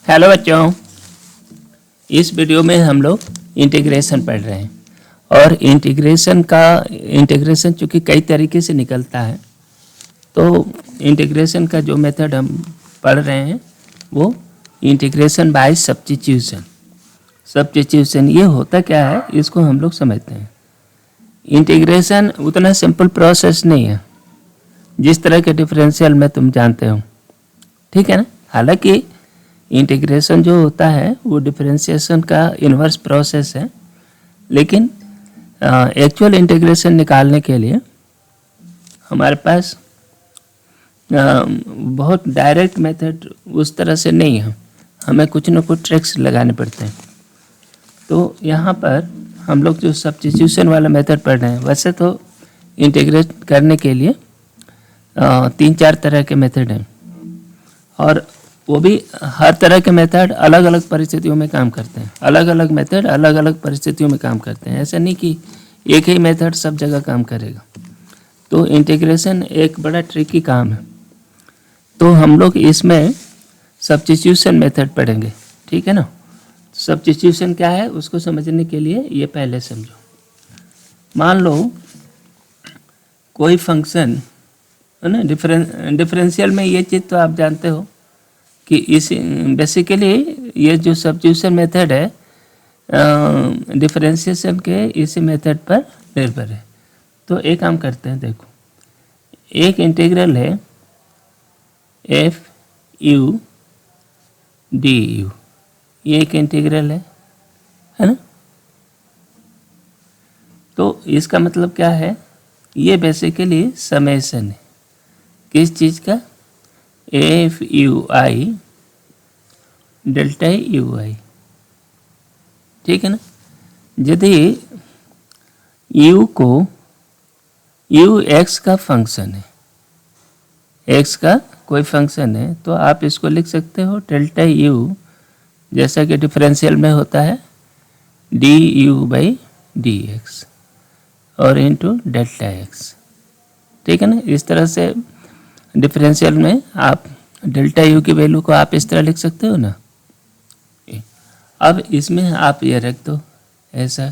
Hello बच्चों, इस video में हम लोग इंटीग्रेशन पढ़ रहे हैं। और इंटीग्रेशन चूँकि कई तरीके से निकलता है, तो इंटीग्रेशन का जो मेथड हम पढ़ रहे हैं वो इंटीग्रेशन बाय सब्स्टिट्यूशन। सब्स्टिट्यूशन ये होता क्या है, इसको हम लोग समझते हैं। इंटीग्रेशन उतना सिंपल प्रोसेस नहीं है जिस तरह के डिफरेंशियल में तुम जानते हो, ठीक है ना। हालांकि इंटीग्रेशन जो होता है वो डिफरेंशिएशन का इन्वर्स प्रोसेस है, लेकिन एक्चुअल इंटीग्रेशन निकालने के लिए हमारे पास बहुत डायरेक्ट मेथड उस तरह से नहीं है, हमें कुछ न कुछ ट्रिक्स लगाने पड़ते हैं। तो यहाँ पर हम लोग जो सब्स्टिट्यूशन वाला मेथड पढ़ रहे हैं, वैसे तो इंटीग्रेट करने के लिए 3-4 तरह के मेथड हैं, और वो भी हर तरह के मेथड अलग अलग परिस्थितियों में काम करते हैं। अलग अलग मेथड अलग अलग परिस्थितियों में काम करते हैं, ऐसा नहीं कि एक ही मेथड सब जगह काम करेगा। तो इंटीग्रेशन एक बड़ा ट्रिकी काम है। तो हम लोग इसमें सब्स्टिट्यूशन मेथड पढ़ेंगे, ठीक है ना। सब्स्टिट्यूशन क्या है उसको समझने के लिए ये पहले समझो। मान लो कोई फंक्शन है ना, डिफरेंशियल में ये चीज़ तो आप जानते हो कि इस बेसिकली ये जो सब्स्टिट्यूशन मेथड है डिफरेंशिएशन के इसी मेथड पर निर्भर है। तो एक काम करते हैं, देखो एक इंटीग्रल है एफ यू डी यू, ये एक इंटीग्रल है ना। तो इसका मतलब क्या है, ये बेसिकली समेशन है किस चीज़ का, F you I delta U आई, ठीक है ना। यदि यू को यू एक्स का फंक्शन है, एक्स का कोई फंक्शन है, तो आप इसको लिख सकते हो डेल्टा यू, जैसा कि डिफरेंशियल में होता है D u by D x और इनटू डेल्टा एक्स, ठीक है ना। इस तरह से डिफरेंशियल में आप डेल्टा यू की वैल्यू को आप इस तरह लिख सकते हो ना। अब इसमें आप ये रख दो ऐसा,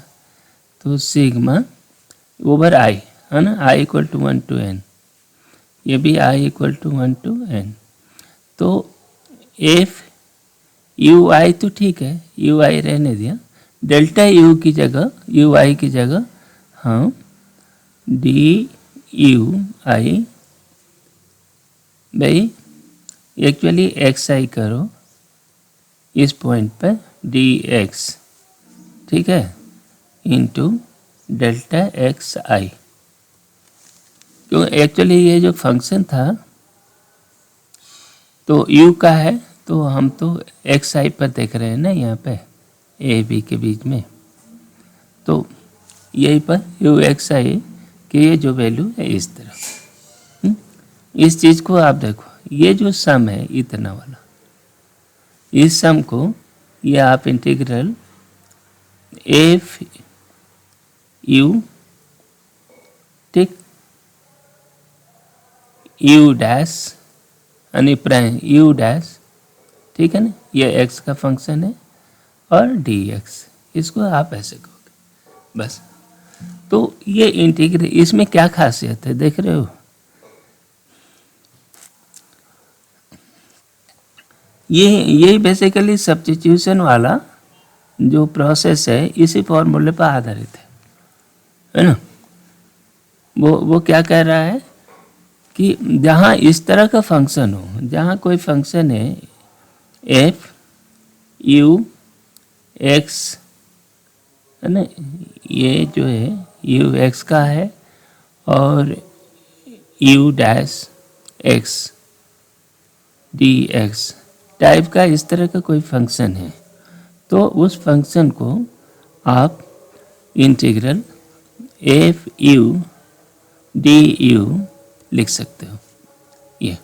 तो सिग्मा ओवर आई है ना, I equal to 1 to n, ये भी I equal to 1 to n। तो एफ यू आई तो ठीक है, यू आई रहने दिया, डेल्टा यू की जगह, यू आई की जगह हम डी यू आई भाई एक्चुअली एक्स आई करो इस पॉइंट पर डी एक्स, ठीक है, इंटू डेल्टा एक्स आई। क्यों, एक्चुअली ये जो फंक्शन था तो यू का है, तो हम तो एक्स आई पर देख रहे हैं ना, यहाँ पे ए बी के बीच में, तो यही पर यू एक्स आई की ये जो वैल्यू है इस तरह। इस चीज़ को आप देखो, ये जो सम है इतना वाला, इस सम को ये आप इंटीग्रल एफ यू, ठीक, यू डैश यानी प्राइम यू डैश, ठीक है ना, ये एक्स का फंक्शन है और डी एक्स, इसको आप ऐसे कहोगे बस। तो ये इंटीग्रल, इसमें क्या खासियत है देख रहे हो, ये बेसिकली सब्स्टिट्यूशन वाला जो प्रोसेस है इसी फॉर्मूले पर आधारित है ना। वो क्या कह रहा है कि जहाँ इस तरह का फंक्शन हो, जहाँ कोई फंक्शन है एफ यू एक्स है ना, ये जो है यू एक्स का है और you dash x d x type का इस तरह का कोई फंक्शन है, तो उस फंक्शन को आप integral F you d u लिख सकते हो। ये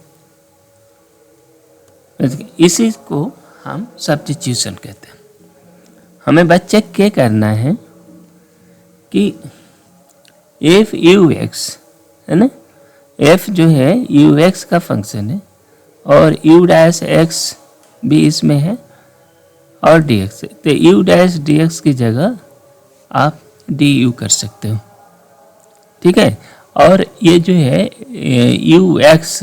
इसी को हम सब्स्टिट्यूशन कहते हैं। हमें बस चेक क्या करना है कि एफ यू एक्स है ना, एफ जो है यू एक्स का फंक्शन है और यू डैश एक्स भी इसमें है और डी एक्स, तो यू डैश डी एक्स की जगह आप डी यू कर सकते हो, ठीक है। और ये जो है यू एक्स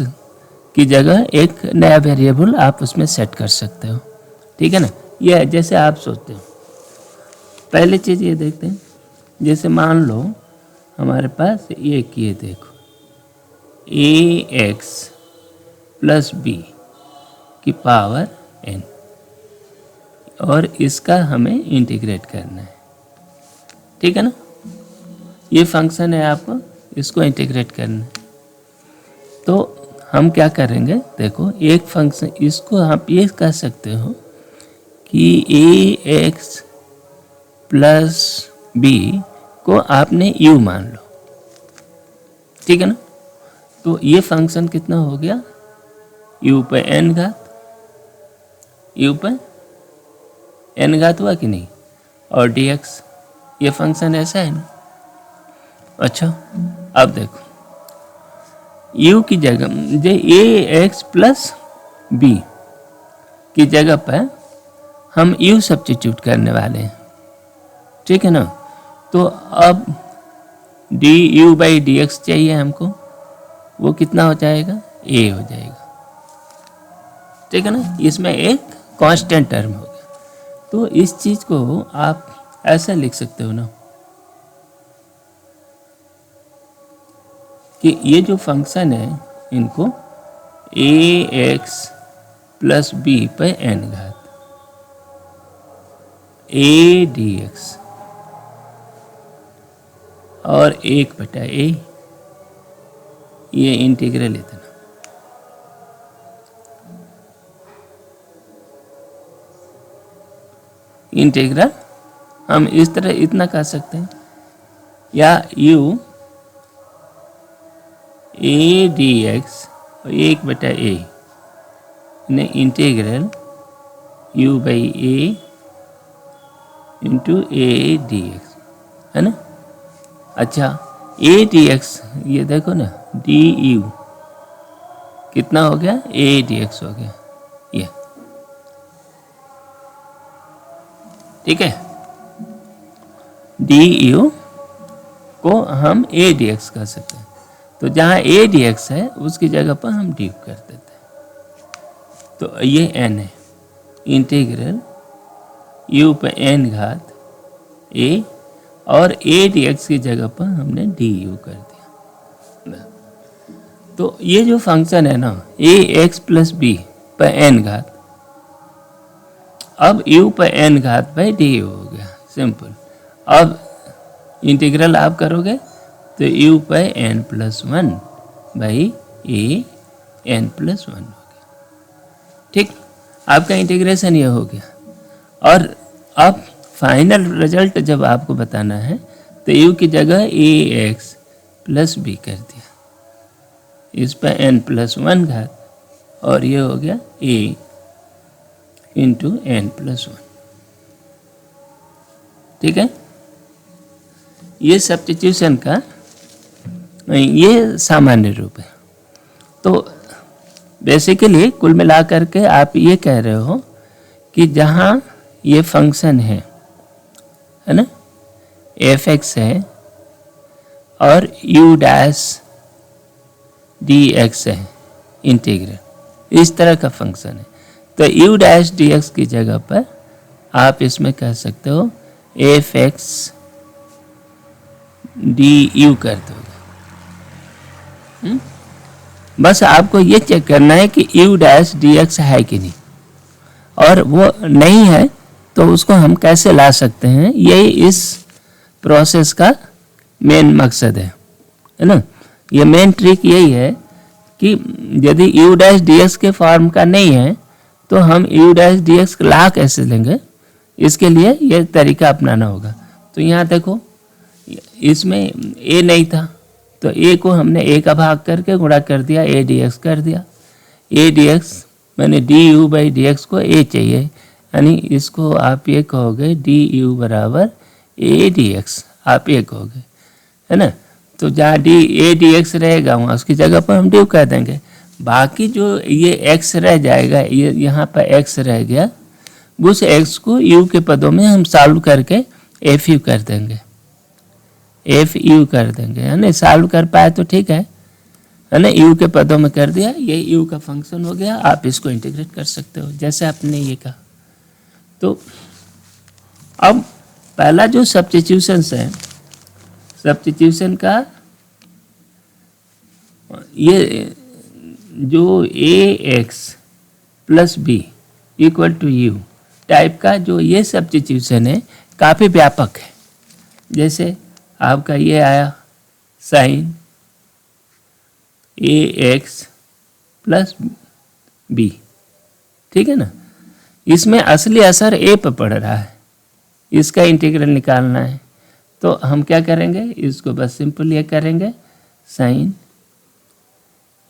की जगह एक नया वेरिएबल आप उसमें सेट कर सकते हो, ठीक है ना। ये जैसे आप सोचते हो, पहले चीज़ ये देखते हैं, जैसे मान लो हमारे पास ये देखो ए एक्स प्लस बी की पावर एन, और इसका हमें इंटीग्रेट करना है, ठीक है ना। ये फंक्शन है, आपको इसको इंटीग्रेट करना है। तो हम क्या करेंगे, देखो एक फंक्शन, इसको आप ये कह सकते हो कि ए एक्स प्लस बी को आपने यू मान लो, ठीक है ना। तो ये फंक्शन कितना हो गया, यू पे एन घात, यू पे एन घात हुआ कि नहीं, और डी एक्स, ये फंक्शन ऐसा है ना। अच्छा, अब देखो u की जगह जो ए एक्स प्लस बी की जगह पर हम u सब्स्टिट्यूट करने वाले हैं, ठीक है ना। तो अब D u by D x चाहिए हमको, वो कितना हो जाएगा, a हो जाएगा, ठीक है ना। इसमें एक कांस्टेंट टर्म हो गया। तो इस चीज़ को आप ऐसा लिख सकते हो ना कि ये जो फंक्शन है, इनको ए एक्स प्लस बी पे एन घात ए डी एक्स और 1/a, ये इंटीग्रल इतना, इंटीग्रल हम इस तरह इतना कर सकते हैं, या u ए डी एक्स और 1/a ने integral u by A into a d x, है ना। अच्छा, ए डी एक्स ये देखो ना, डी यू कितना हो गया, ए डी एक्स हो गया ये, ठीक है। डी यू को हम ए डी एक्स कर सकते हैं, तो जहाँ ए डी एक्स है उसकी जगह पर हम डी कर देते हैं। तो ये एन है, इंटीग्रल यू पे एन घात ए, और ए डी एक्स की जगह पर हमने डी यू कर दिया। तो ये जो फंक्शन है ना, ए एक्स प्लस बी पे एन घात, अब यू पे एन घात बाई डी यू हो गया, सिंपल। अब इंटीग्रल आप करोगे तो यू पे n plus 1 by a n plus 1 हो गया, ठीक। आपका इंटीग्रेशन ये हो गया। और अब फाइनल रिजल्ट जब आपको बताना है तो यू की जगह ए एक्स प्लस बी कर दिया, इस पर एन प्लस 1 घात, और ये हो गया ए इंटू एन प्लस 1, ठीक है। ये सब्स्टिट्यूशन का ये सामान्य रूप है। तो बेसिकली कुल मिलाकर के आप ये कह रहे हो कि जहाँ ये फंक्शन है ना, एफ एक्स है और यू डैश डी एक्स है इंटीग्रल, इस तरह का फंक्शन है, तो यू डैश डी एक्स की जगह पर आप इसमें कह सकते हो एफ एक्स डी यू कर दोगे। बस आपको ये चेक करना है कि यू डैश डी एक्स है कि नहीं, और वो नहीं है तो उसको हम कैसे ला सकते हैं, यही इस प्रोसेस का मेन मकसद है ना। ये मेन ट्रिक यही है कि यदि यू डैश डी एक्स के फॉर्म का नहीं है तो हम यू डैश डी एक्स ला कैसे लेंगे, इसके लिए ये तरीका अपनाना होगा। तो यहाँ देखो, इसमें ए नहीं था तो ए को हमने ए का भाग करके गुणा कर दिया, ए डी एक्स कर दिया। ए डी एक्स मैंने D u by D x को ए चाहिए, यानी इसको आप ये कहोगे डी यू बराबर ए डी एक्स, आप ये कहोगे, है ना। तो जहाँ डी ए डी एक्स रहेगा वहाँ उसकी जगह पर हम डी कह देंगे। बाकी जो ये एक्स रह जाएगा, ये यहाँ पर एक्स रह गया, उस x को u के पदों में हम सॉल्व करके एफ यू कर देंगे, एफ यू कर देंगे, है ना। सॉल्व कर पाए तो ठीक है ना। u के पदों में कर दिया, ये u का फंक्शन हो गया। आप इसको इंटीग्रेट कर सकते हो जैसे आपने ये कहा। तो अब पहला जो सब्स्टिट्यूशन है, सब्स्टिट्यूशन का ये जो a x plus b equal to u type का जो ये सब्स्टिट्यूशन है काफ़ी व्यापक है। जैसे आपका ये आया साइन ए एक्स प्लस बी, ठीक है ना। इसमें असली असर ए पर पड़ रहा है, इसका इंटीग्रल निकालना है। तो हम क्या करेंगे, इसको बस सिंपल ये करेंगे साइन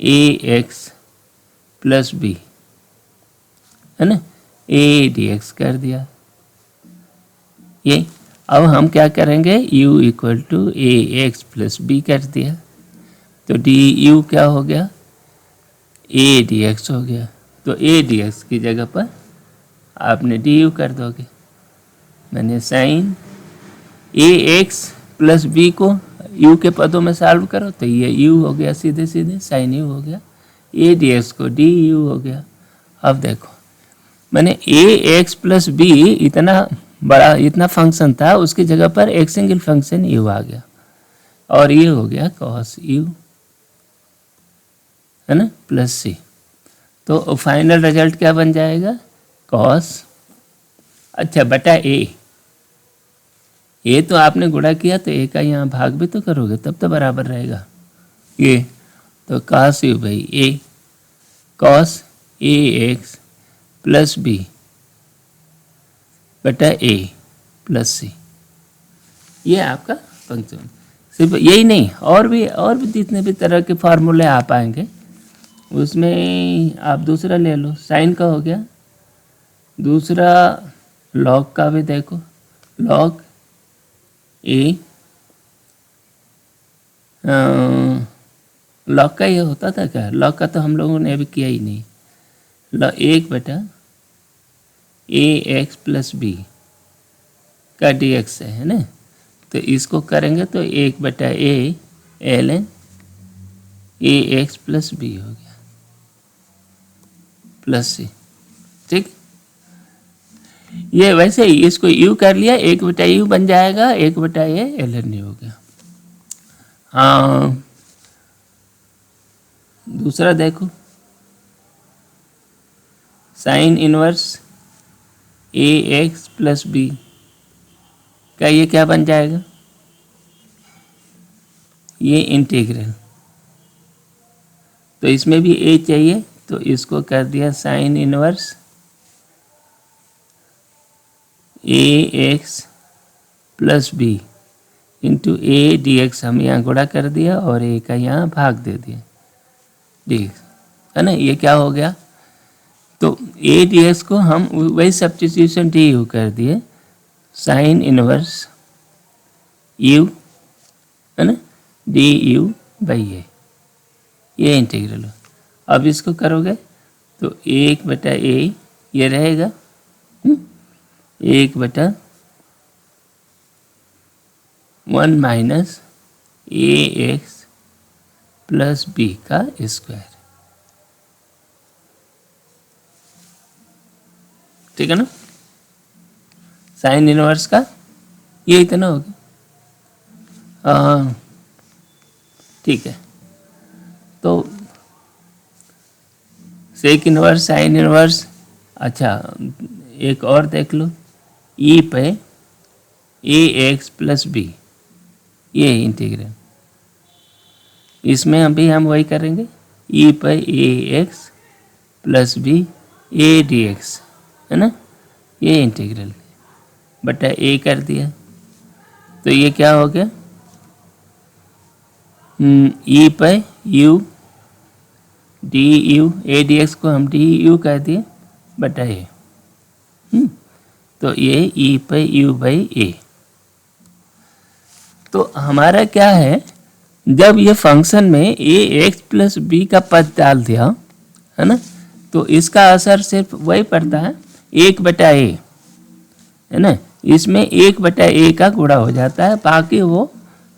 ए एक्स प्लस बी, है ना, ए डी एक्स कर दिया ये। अब हम क्या करेंगे, u equal to a x plus b कर दिया। तो डी यू क्या हो गया, ए डी एक्स हो गया। तो ए डी एक्स की जगह पर आपने डी यू कर दोगे। मैंने साइन ए एक्स प्लस बी को u के पदों में सॉल्व करो तो ये u हो गया, सीधे सीधे साइन u हो गया। ए डी एक्स को डी यू हो गया। अब देखो मैंने ए एक्स प्लस बी इतना बड़ा इतना फंक्शन था, उसकी जगह पर एक सिंगल फंक्शन u आ गया और ये हो गया कॉस u, है ना, प्लस सी। तो फाइनल रिजल्ट क्या बन जाएगा, कॉस, अच्छा बटा ए तो आपने गुणा किया तो ए का यहाँ भाग भी तो करोगे तब तो बराबर रहेगा ये। तो cos u by a, cos a x plus b बटा ए प्लस सी, ये आपका फंक्शन। सिर्फ यही नहीं, और भी जितने भी तरह के फार्मूले आ पाएंगे उसमें आप दूसरा ले लो, साइन का हो गया, दूसरा लॉग का भी देखो, लॉग ए, लॉग का ये होता था क्या, लॉग का तो हम लोगों ने अभी किया ही नहीं। एक बटा ए एक्स प्लस बी का डी एक्स है ना, तो इसको करेंगे तो एक बटा a l n a x plus b हो गया प्लस सी, ठीक। ये वैसे ही इसको यू कर लिया, एक बटा यू बन जाएगा, एक बटा ए एल एन हो गया। हाँ दूसरा देखो, sign inverse a x plus b का ये क्या बन जाएगा, ये इंटीग्रल। तो इसमें भी ए चाहिए तो इसको कर दिया sine inverse a x plus b into a d x, हम यहाँ गुणा कर दिया और ए का यहाँ भाग दे दिया डी एक्स, है ना। ये क्या हो गया, तो ए डी एक्स को हम वही सब्स्टिट्यूशन डी यू कर दिए, साइन इनवर्स यू, है ना, डी यू बाई ए, ये इंटीग्रल। अब इसको करोगे तो एक बटा ए ये रहेगा, एक बटा 1 माइनस ए एक्स प्लस बी का स्क्वायर, ठीक है ना। साइन इनवर्स का ये इतना हो गया, ठीक है। तो सेक इनवर्स साइन इनवर्स, अच्छा एक और देख लो, ई पे ए एक्स प्लस बी, ये इंटीग्रल, इसमें अभी हम वही करेंगे, ई पे a x plus b a d x, है ना, ये इंटीग्रल बटा ए कर दिया। तो ये क्या हो गया, ई पे you d you, A d x को हम डी यू कह दिए बटा ए, तो ये ई पे यू बाई ए। तो हमारा क्या है, जब ये फंक्शन में ए एक्स प्लस बी का पद डाल दिया, है ना, तो इसका असर सिर्फ वही पड़ता है 1/a है ना, इसमें 1/a का गुणा हो जाता है, बाकी वो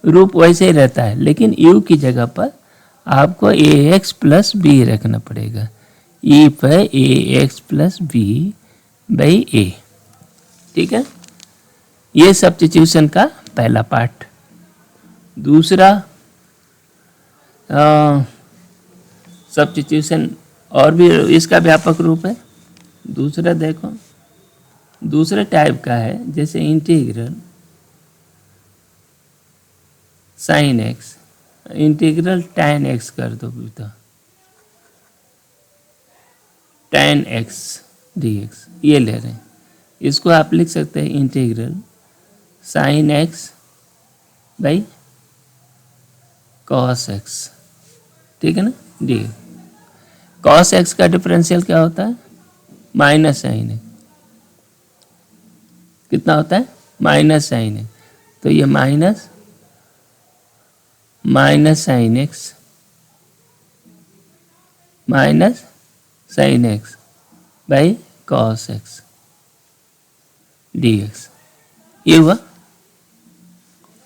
रूप वैसे ही रहता है, लेकिन u की जगह पर आपको ax प्लस b रखना पड़ेगा। e पर ax plus b by a। ठीक है, ये सब्स्टिट्यूशन का पहला पार्ट। दूसरा सब्स्टिट्यूशन और भी इसका व्यापक रूप है। दूसरा देखो, दूसरे टाइप का है, जैसे integral sine x, integral tan x कर दो बेटा, tan x dx, ये ले रहे हैं। इसको आप लिख सकते हैं integral sine x by cos x. ठीक है ना, डी। कॉस एक्स का डिफरेंशियल क्या होता है? Minus sine x. कितना होता है? Minus sine x. तो ये minus sine x minus sine x by cos x d x, ये हुआ।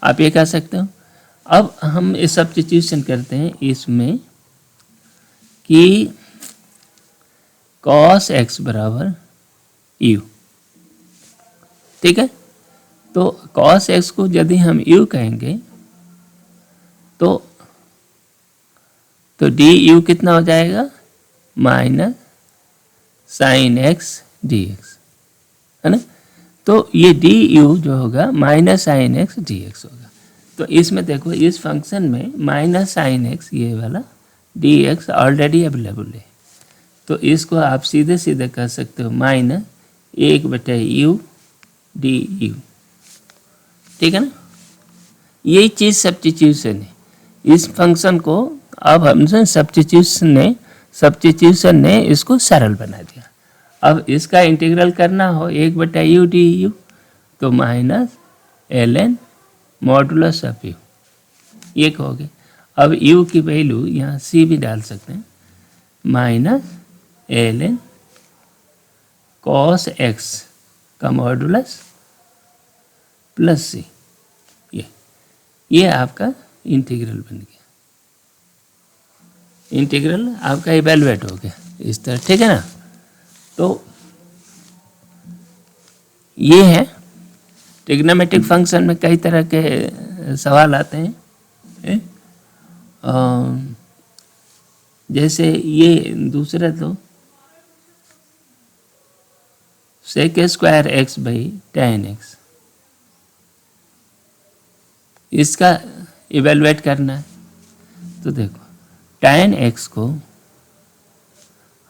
आप ये कह सकते हो। अब हम इस सब्स्टिट्यूशन करते हैं इसमें कि कॉस एक्स बराबर यू। ठीक है, तो कॉस एक्स को यदि हम यू कहेंगे तो डी यू कितना हो जाएगा? Minus sine x d x, है ना। तो ये डी यू जो होगा minus sine x d x होगा। तो इसमें देखो, इस फंक्शन में माइनस साइन एक्स ये वाला डी एक्स ऑलरेडी अवेलेबल है, तो इसको आप सीधे सीधे कर सकते हो माइनस 1/u डी यू। ठीक है ना, यही चीज़ सब्स्टिट्यूशन है। इस फंक्शन को अब हमसे सब्स्टिट्यूशन ने इसको सरल बना दिया। अब इसका इंटीग्रल करना हो 1/u डी यू, तो minus ln modulus of you, ये कहोगे। अब u की वैल्यू यहाँ c भी डाल सकते हैं, माइनस ln cos x का मॉडुलस प्लस c। ये आपका इंटीग्रल बन गया, इंटीग्रल आपका इवेलुएट हो गया इस तरह। ठीक है ना, तो ये है ट्रिग्नोमेट्रिक फंक्शन में कई तरह के सवाल आते हैं। जैसे ये दूसरा, तो sec square x by tan x, इसका इवेलुएट करना है। तो देखो, tan x को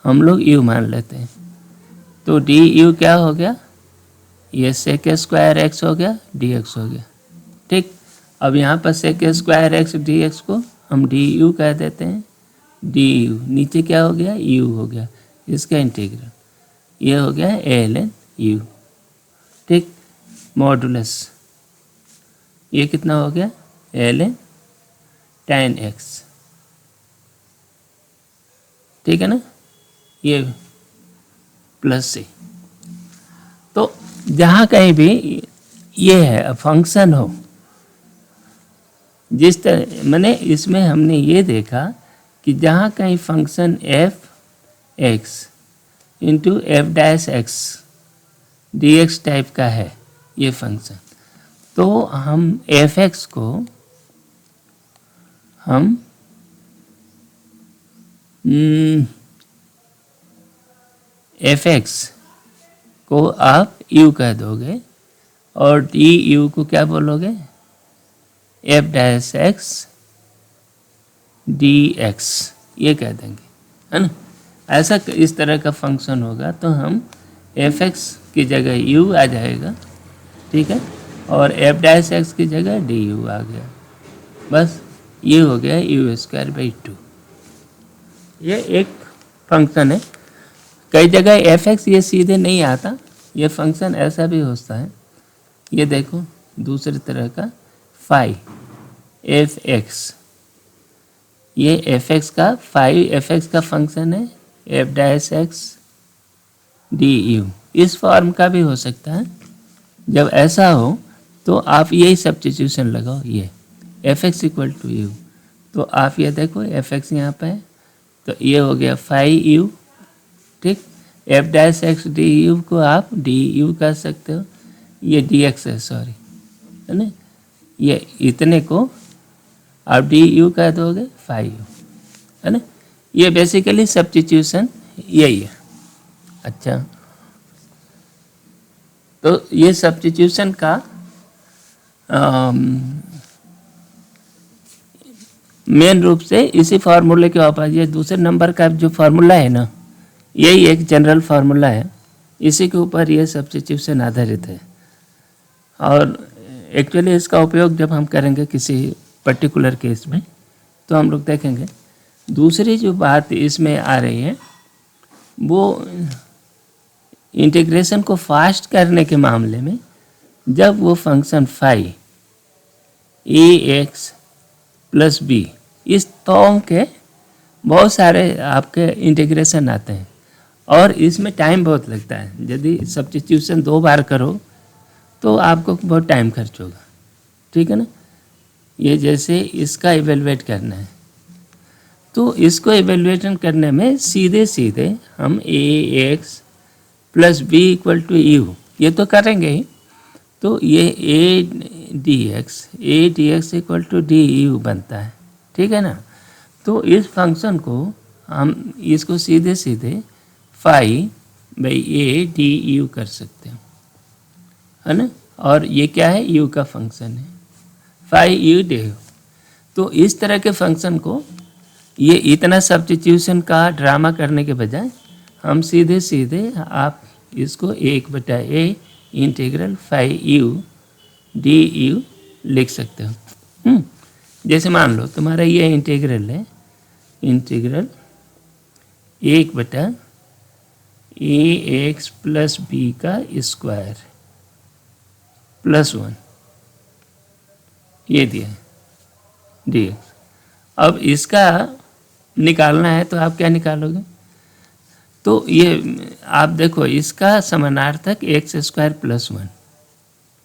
हम लोग u मान लेते हैं, तो डी यू क्या हो गया? ये सेक स्क्वायर एक्स हो गया, डी एक्स हो गया। ठीक, अब यहाँ पर sec square x d x को हम डी यू कह देते हैं, डी यू नीचे क्या हो गया? यू हो गया, इसका इंटीग्रल ये हो गया ln यू। ठीक, मॉडुलस ये कितना हो गया? ln tan x। ठीक है ना, ये प्लस से। तो जहाँ कहीं भी ये है फंक्शन हो, जिस तरह मैंने इसमें हमने ये देखा कि जहाँ कहीं function F x into F dash x d x type का है ये फंक्शन, तो हम एफ एक्स को हम एफ एक्स को आप u कह दोगे और डी यू को क्या बोलोगे? F dash x d x, ये कह देंगे, है ना। ऐसा इस तरह का फंक्शन होगा तो हम एफ एक्स की जगह u आ जाएगा, ठीक है, और एफ डैश एक्स की जगह डी यू आ गया। बस ये हो गया u²/2। ये एक फंक्शन है। कई जगह एफ एक्स ये सीधे नहीं आता, ये फंक्शन ऐसा भी होता है। ये देखो दूसरी तरह का फाई एफ एक्स, ये एफ एक्स का फाई एफ एक्स का फंक्शन है, F dash x d you, इस फॉर्म का भी हो सकता है। जब ऐसा हो तो आप यही सब्स्टिट्यूशन लगाओ, ये f x equal to u. तो आप ये देखो एफ एक्स यहाँ पर है, तो ये हो गया 5u, ठीक। F dash x d you को आप डी यू कर सकते हो, ये डी एक्स है, सॉरी, है ना। ये इतने को आप डी यू कह दोगे 5u, है ना। ये बेसिकली सब्स्टिट्यूशन यही है। अच्छा, तो ये सब्स्टिट्यूशन का मेन रूप से इसी फार्मूले के वापस, ये दूसरे नंबर का जो फार्मूला है ना, यही एक जनरल फार्मूला है, इसी के ऊपर ये सब्स्टिट्यूशन आधारित है। और एक्चुअली इसका उपयोग जब हम करेंगे किसी पर्टिकुलर केस में, तो हम लोग देखेंगे। दूसरी जो बात इसमें आ रही है वो इंटीग्रेशन को फास्ट करने के मामले में, जब वो फंक्शन फाई ए एक्स प्लस बी, इस फॉर्म के बहुत सारे आपके इंटीग्रेशन आते हैं और इसमें टाइम बहुत लगता है। यदि सब्स्टिट्यूशन 2 बार करो तो आपको बहुत टाइम खर्च होगा, ठीक है ना। ये जैसे इसका इवेलुएट करना है, तो इसको इवेलुएशन करने में सीधे सीधे हम a x plus b equal to u ये तो करेंगे ही। तो ये a d x equal to d u बनता है, ठीक है ना। तो इस फंक्शन को हम इसको सीधे सीधे phi by a d u कर सकते हैं, है ना। और ये क्या है, यू का फंक्शन है, फाई यू डी यू। तो इस तरह के फंक्शन को ये इतना सब्स्टिट्यूशन का ड्रामा करने के बजाय हम सीधे सीधे आप इसको 1/a integral phi u d u लिख सकते हो। जैसे मान लो तुम्हारा ये इंटीग्रल है, integral 1/a x plus b का स्क्वायर प्लस 1, ये दिया डी एक्स। अब इसका निकालना है तो आप क्या निकालोगे, तो ये आप देखो इसका समानार्थक एक्स स्क्वायर प्लस 1,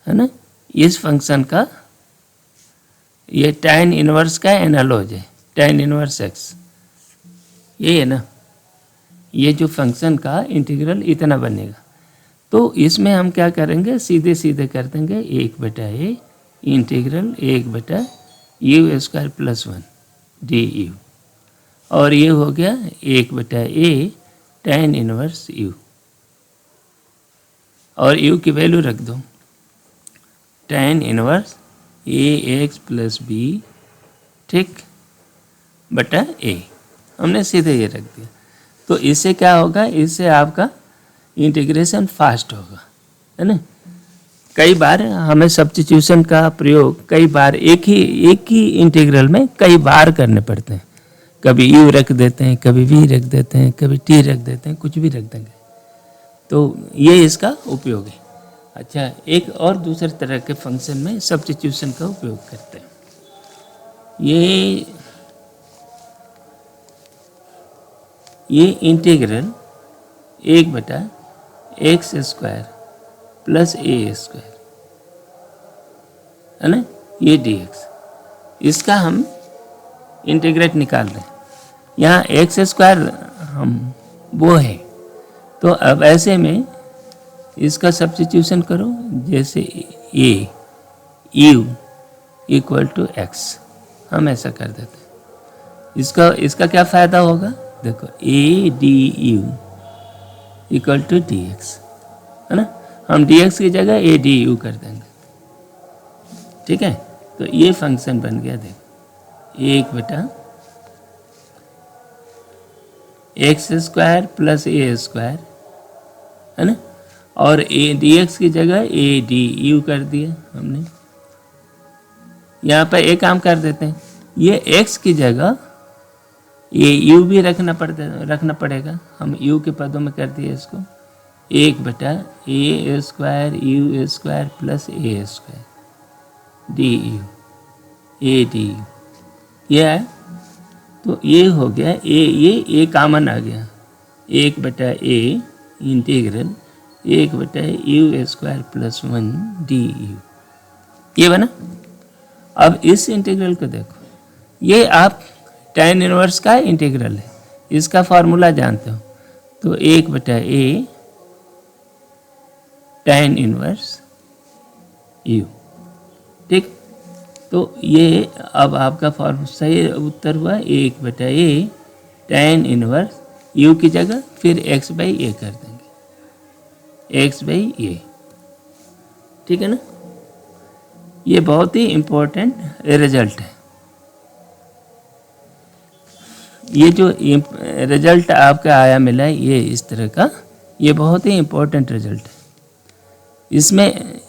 है ना। इस फंक्शन का ये tan इनवर्स का एनालॉज है, tan इनवर्स एक्स, ये है ना। ये जो फंक्शन का इंटीग्रल इतना बनेगा, तो इसमें हम क्या करेंगे, सीधे सीधे कर देंगे 1/a integral 1/u square plus 1 D you, और ये हो गया 1/a tan इनवर्स u, और u की वैल्यू रख दो tan inverse a x plus B, ठीक, बटा a, हमने सीधे ये रख दिया। तो इससे क्या होगा, इससे आपका इंटीग्रेशन फास्ट होगा, है ना। कई बार हमें सब्स्टिट्यूशन का प्रयोग कई बार एक ही इंटीग्रल में कई बार करने पड़ते हैं। कभी u रख देते हैं, कभी v रख देते हैं, कभी t रख देते हैं, कुछ भी रख देंगे। तो ये इसका उपयोग है। अच्छा, एक और दूसरे तरह के फंक्शन में सब्स्टिट्यूशन का उपयोग करते हैं। ये integral 1/x square plus a square, है ना, ये dx, इसका हम इंटीग्रेट निकाल रहे हैं। यहाँ एक्स स्क्वायर हम वो है, तो अब ऐसे में इसका सब्स्टिट्यूशन करो, जैसे ए यू इक्वल टू एक्स, हम ऐसा कर देते हैं। इसका क्या फ़ायदा होगा, देखो a d u equal to d x, है ना। हम डी एक्स की जगह ए डी यू कर देंगे, ठीक है। तो ये फंक्शन बन गया, देखो 1/x square plus a square, है ना, और ए डी एक्स की जगह ए डी यू कर दिया हमने। यहाँ पर एक काम कर देते हैं, ये x की जगह ये u भी रखना पड़ेगा। हम u के पदों में कर दिए इसको 1/a square you square plus a square D you, A d you, ये है। तो ये हो गया ये कॉमन आ गया 1/a इंटीग्रल 1/u² + 1 du, ये बना। अब इस इंटीग्रल को देखो, ये आप tan इनवर्स का इंटीग्रल है, इसका फॉर्मूला जानते हो, तो 1/a tan इनवर्स u, ठीक। तो ये अब आपका फॉर्मूला सही उत्तर हुआ 1/a tan इनवर्स u की जगह फिर x/a कर देंगे, x/a, ठीक है ना। ये बहुत ही इम्पोर्टेंट रिजल्ट है। ये जो रिजल्ट आपका आया मिला है ये इस तरह का, ये बहुत ही इम्पोर्टेंट रिजल्ट है। इसमें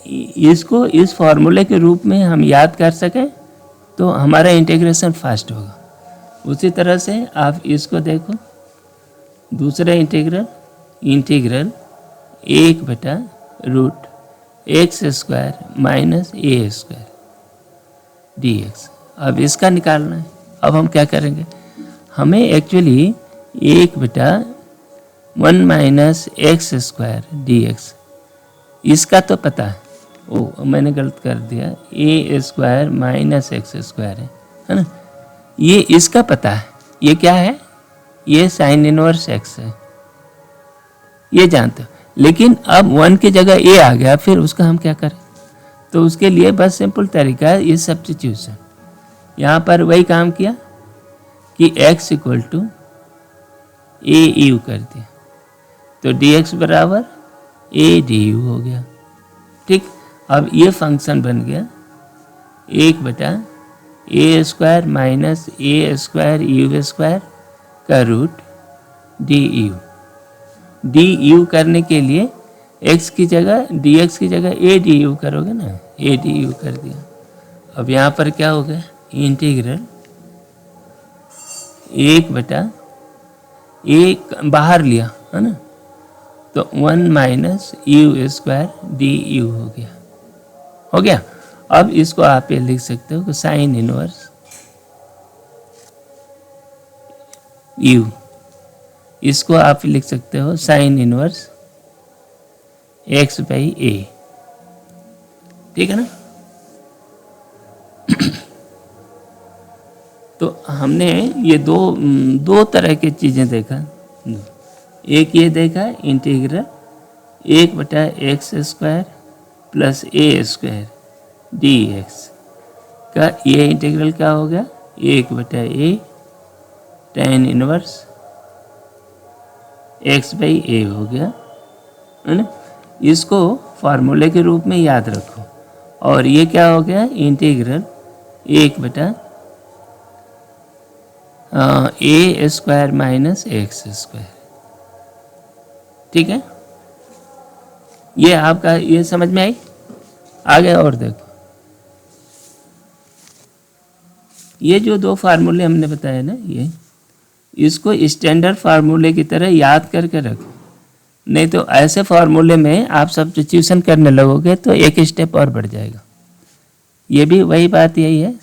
इसको इस फॉर्मूले के रूप में हम याद कर सकें तो हमारा इंटीग्रेशन फास्ट होगा। उसी तरह से आप इसको देखो, दूसरा इंटीग्रल 1/√x² - a² dx। अब इसका निकालना है। अब हम क्या करेंगे, हमें एक्चुअली 1/1 - x² dx इसका तो पता है, ओ मैंने गलत कर दिया, a² - x² है ना, ये इसका पता है। ये क्या है, ये sin इनवर्स x है, ये जानते हो। लेकिन अब 1 की जगह a आ गया, फिर उसका हम क्या करें, तो उसके लिए बस सिंपल तरीका है ये सब्स्टिट्यूशन। यहाँ पर वही काम किया कि x = a u कर दिया, तो dx बराबर a du हो गया, ठीक। अब ये फंक्शन बन गया 1/a² - a² का रूट du। du करने के लिए x की जगह dx की जगह a du करोगे ना, a du कर दिया। अब यहाँ पर क्या हो गया, इंटीग्रल 1/a बाहर लिया है ना, तो 1 - u² du हो गया। अब इसको आप ये लिख सकते हो कि sin इनवर्स u, इसको आप लिख सकते हो sin इनवर्स x/a, ठीक है ना। तो हमने ये दो तरह की चीज़ें देखा। एक ये देखा इंटीग्रल 1/x² + a² dx का, ये इंटीग्रल क्या हो गया, 1/a tan इनवर्स x/a हो गया, है ना। इसको फार्मूले के रूप में याद रखो। और ये क्या हो गया, इंटीग्रल 1/a² - x², ठीक है। ये आपका ये समझ में आई। आगे और देखो, ये जो दो फार्मूले हमने बताए ना, ये इसको स्टैंडर्ड फार्मूले की तरह याद करके रखो, नहीं तो ऐसे फार्मूले में आप सब्स्टिट्यूशन करने लगोगे तो एक स्टेप और बढ़ जाएगा। ये भी वही बात यही है,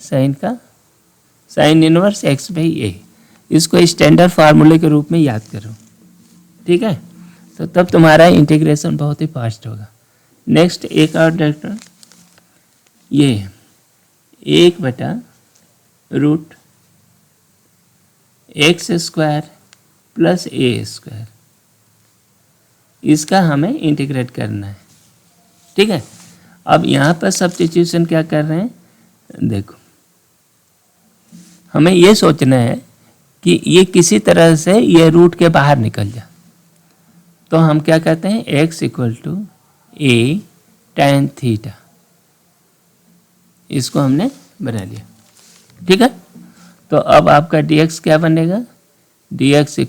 sin इनवर्स x/a, इसको स्टैंडर्ड फार्मूले के रूप में याद करो, ठीक है। तो तब तुम्हारा इंटीग्रेशन बहुत ही फास्ट होगा। नेक्स्ट एक और देखो, ये 1/√x² + a², इसका हमें इंटीग्रेट करना है, ठीक है। अब यहाँ पर सब्स्टिट्यूशन क्या कर रहे हैं, देखो हमें ये सोचना है कि ये किसी तरह से ये रूट के बाहर निकल जाए, तो हम क्या कहते हैं, x = a tan θ, इसको हमने बना लिया, ठीक है। तो अब आपका dx क्या बनेगा, dx =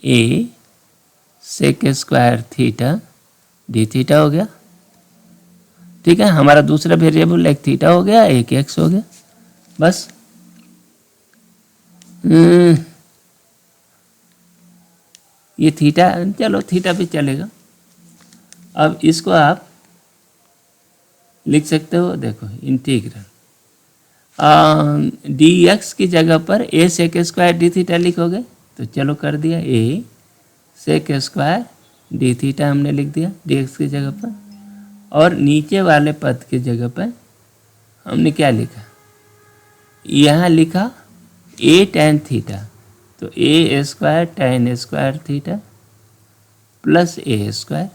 a sec² θ dθ हो गया, ठीक है। हमारा दूसरा वेरिएबल एक थीटा हो गया, एक x हो गया, बस। ये थीटा, चलो थीटा भी चलेगा। अब इसको आप लिख सकते हो, देखो इंटीग्रल dx की जगह पर a sec² dθ लिखोगे, तो चलो कर दिया, a sec² डी थीटा हमने लिख दिया डी एक्स की जगह पर, और नीचे वाले पद की जगह पर हमने क्या लिखा, यहाँ लिखा ए टैन थीटा, तो a square tan square theta plus a square,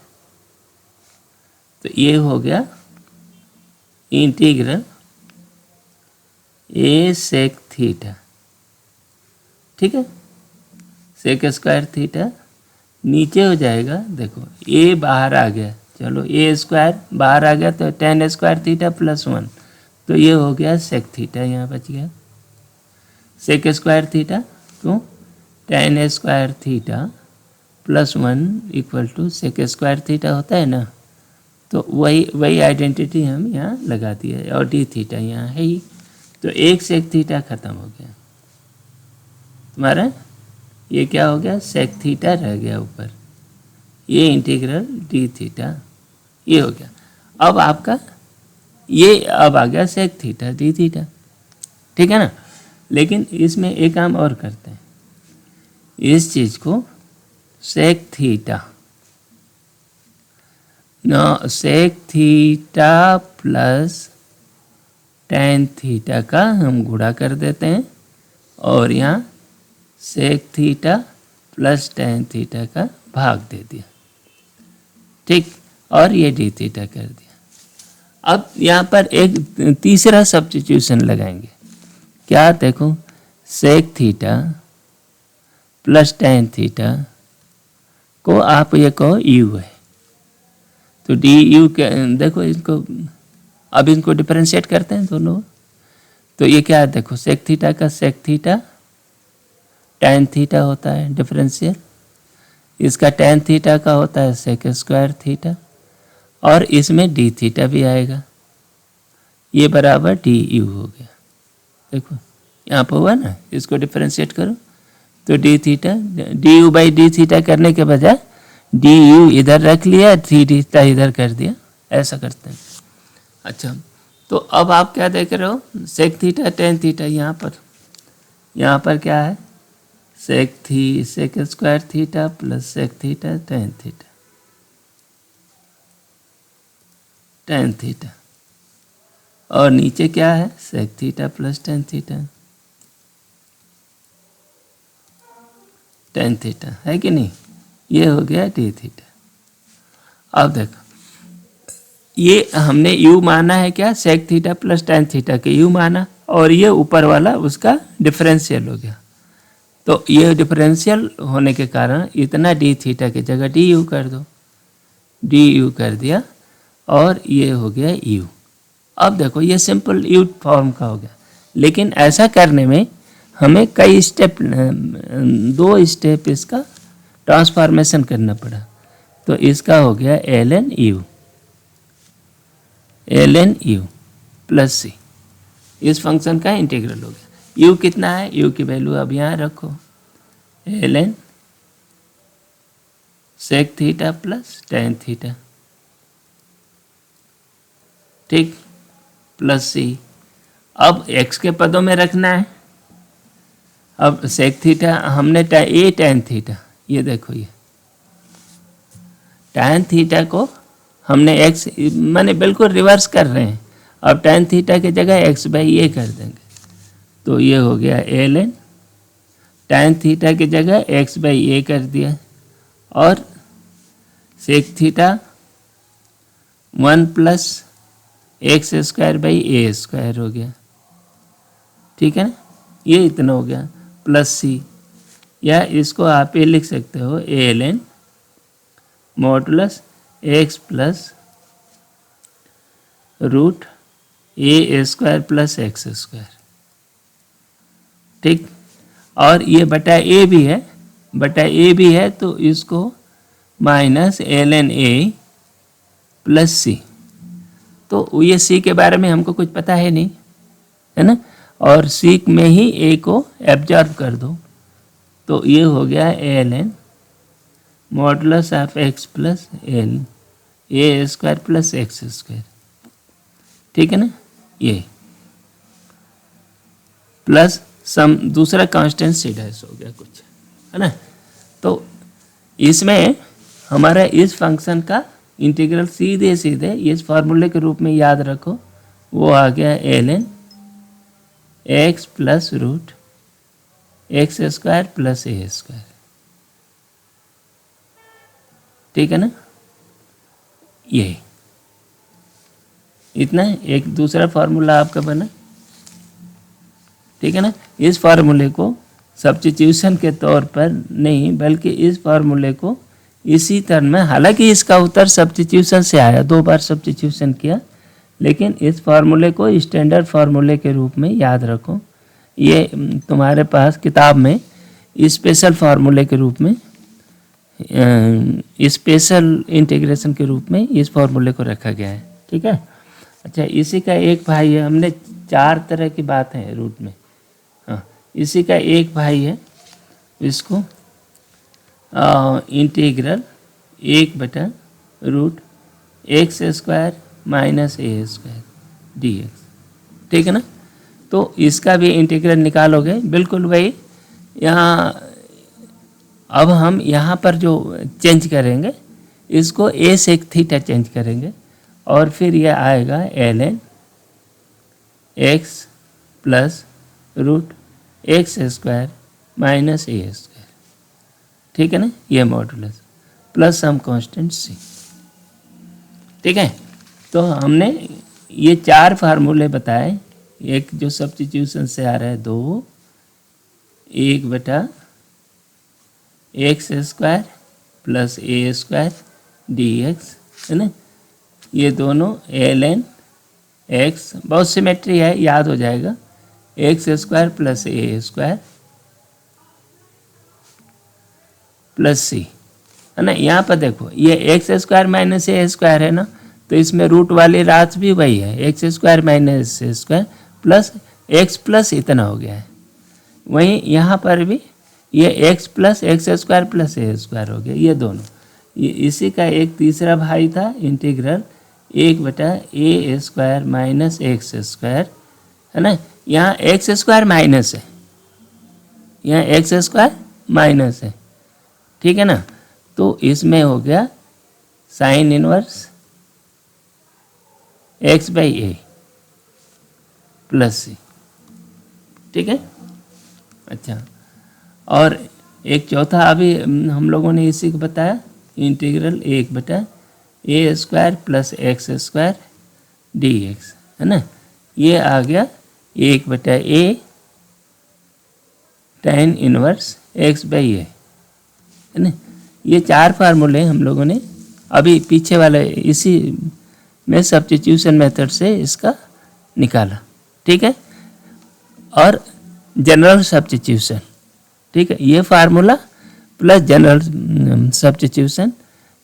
तो ये हो गया इंटीग्रल ए सेक थीटा। ठीक है, सेक स्क्वायर थीटा नीचे हो जाएगा, देखो ए बाहर आ गया, चलो ए स्क्वायर बाहर आ गया तो टैन स्क्वायर थीटा प्लस 1, तो ये हो गया सेक थीटा, यहाँ बच गया सेक स्क्वायर थीटा, तो tan square theta plus 1 equal to sec square theta होता है ना, तो वही आइडेंटिटी हम यहाँ लगा दिए, और डी थीटा यहाँ है ही, तो एक सेक थीटा खत्म हो गया तुम्हारा, ये क्या हो गया सेक थीटा रह गया ऊपर, ये इंटीग्रल डी थीटा ये हो गया। अब आपका ये अब आ गया सेक थीटा डी थीटा, ठीक है ना। लेकिन इसमें एक काम और करते हैं, इस चीज़ को सेक थीटा न sec theta plus tan theta का हम गुणा कर देते हैं, और यहाँ sec theta plus tan theta का भाग दे दिया, ठीक, और ये डी थीटा कर दिया। अब यहाँ पर एक तीसरा सब्स्टिट्यूशन लगाएंगे, क्या देखो sec theta plus tan theta को आप ये कहो यू है, तो डी यू के देखो इसको, अब इनको डिफरेंशिएट करते हैं दोनों, तो ये क्या है देखो सेक थीटा का सेक थीटा टैन थीटा होता है डिफरेंशियल, इसका टैन थीटा का होता है सेक स्क्वायर थीटा, और इसमें डी थीटा भी आएगा, ये बराबर डी यू हो गया, देखो यहाँ पर हुआ ना, इसको डिफरेंशिएट करो तो D theta D u by D theta करने के बजाय डी यू इधर रख लिया, डी थीटा इधर कर दिया, ऐसा करते हैं। अच्छा, तो अब आप क्या देख रहे हो सेक थीटा टैन थीटा, यहाँ पर क्या है sec square theta plus sec theta tan theta, और नीचे क्या है sec theta plus tan theta है कि नहीं, ये हो गया डी थीटा। अब देखो ये हमने u माना है क्या sec theta plus tan theta के u माना, और ये ऊपर वाला उसका डिफरेंशियल हो गया, तो ये डिफरेंशियल होने के कारण इतना डी थीटा की जगह डी यू कर दो, डी यू कर दिया, और ये हो गया u। अब देखो ये सिंपल u फॉर्म का हो गया, लेकिन ऐसा करने में हमें कई स्टेप, 2 स्टेप इसका ट्रांसफॉर्मेशन करना पड़ा, तो इसका हो गया ln u प्लस सी, इस फंक्शन का इंटीग्रल हो गया। u कितना है, u की वैल्यू अब यहाँ रखो ln sec theta plus tan theta, ठीक, प्लस सी, अब x के पदों में रखना है, अब सेक थीटा हमने ए टैन थीटा, ये देखो ये टैन थीटा को हमने x माने बिल्कुल रिवर्स कर रहे हैं, अब टैन थीटा की जगह x बाई ए कर देंगे, तो ये हो गया ln टैन थीटा की जगह x बाई ए कर दिया, और sec theta 1 plus x square by a square हो गया, ठीक है ना, ये इतना हो गया प्लस सी, या इसको आप ये लिख सकते हो ln modulus x plus root a square plus x square, ठीक, और ये बटा ए भी है तो इसको minus ln a plus c, तो ये सी के बारे में हमको कुछ पता है नहीं, है ना, और सी में ही ए को एब्जॉर्ब कर दो, तो ये हो गया ln modulus of x plus L A square plus x square, ठीक है ना, ये प्लस सम दूसरा कांस्टेंट सी डैश हो गया कुछ, है ना। तो इसमें हमारा इस फंक्शन का इंटीग्रल सीधे सीधे इस फार्मूले के रूप में याद रखो, वो आ गया ln x plus root x square plus a square. ठीक है ना, ये इतना है। एक दूसरा फार्मूला आपका बना, ठीक है ना। इस फार्मूले को सब्स्टिट्यूशन के तौर पर नहीं, बल्कि इस फार्मूले को इसी टर्म में, हालांकि इसका उत्तर सब्स्टिट्यूशन से आया, 2 बार सब्स्टिट्यूशन किया, लेकिन इस फार्मूले को स्टैंडर्ड फार्मूले के रूप में याद रखो। ये तुम्हारे पास किताब में स्पेशल फार्मूले के रूप में, स्पेशल इंटीग्रेशन के रूप में इस फार्मूले को रखा गया है। ठीक है। अच्छा, इसी का एक भाई है, हमने 4 तरह की बात है रूट में। हाँ, इसी का एक भाई है, इसको integral 1/रूट x square minus a square dx। ठीक है ना। तो इसका भी इंटीग्रल निकालोगे, बिल्कुल वही। यहाँ अब हम यहाँ पर जो चेंज करेंगे, इसको a से थीटा चेंज करेंगे, और फिर यह आएगा ln x plus root x square minus a square. ठीक है ना, ये modulus plus some constant c। ठीक है। तो हमने ये 4 फार्मूले बताए। एक जो सब्स्टिट्यूशन से आ रहा है 2, 1/एक्स square plus a square dx, है ना। ये दोनों ln x, बहुत सिमेट्री है, याद हो जाएगा, x square plus a square plus सी, है ना। यहाँ पर देखो, ये x square minus a square है ना, तो इसमें रूट वाली राशि भी वही है, x square minus a square plus x plus इतना हो गया है। वहीं यहाँ पर भी ये x plus x square plus a square हो गया, ये दोनों। ये इसी का एक तीसरा भाई था, इंटीग्रल 1/ए स्क्वायर माइनस एक्स स्क्वायर, है ना। यहाँ एक्स स्क्वायर माइनस है, यहाँ एक्स स्क्वायर माइनस है। ठीक है ना। तो इसमें हो गया sine inverse x/a plus c. ठीक है। अच्छा, और एक चौथा अभी हम लोगों ने इसी को बताया, इंटीग्रल 1/ए square plus x square dx, है ना। ये आ गया 1/a tan इनवर्स x/a, है ना। ये 4 फार्मूले हम लोगों ने अभी पीछे वाले इसी में सब्स्टिट्यूशन मेथड से इसका निकाला। ठीक है। और जनरल सब्स्टिट्यूशन, ठीक है, ये फार्मूला प्लस जनरल सब्स्टिट्यूशन,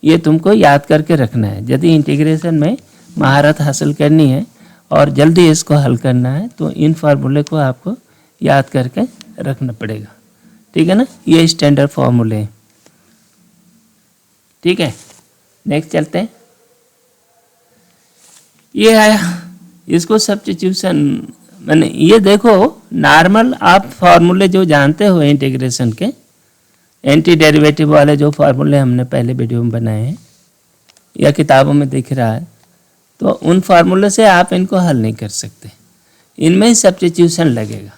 ये तुमको याद करके रखना है। यदि इंटीग्रेशन में महारत हासिल करनी है और जल्दी इसको हल करना है, तो इन फार्मूले को आपको याद करके रखना पड़ेगा। ठीक है ना, ये स्टैंडर्ड फार्मूले हैं। ठीक है, नेक्स्ट चलते हैं। ये आया, इसको सब्स्टिट्यूशन, मैंने ये देखो, नॉर्मल आप फार्मूले जो जानते हो इंटीग्रेशन के, एंटी डेरिवेटिव वाले जो फार्मूले हमने पहले वीडियो में बनाए हैं या किताबों में दिख रहा है, तो उन फार्मूले से आप इनको हल नहीं कर सकते, इनमें ही सब्स्टिट्यूशन लगेगा।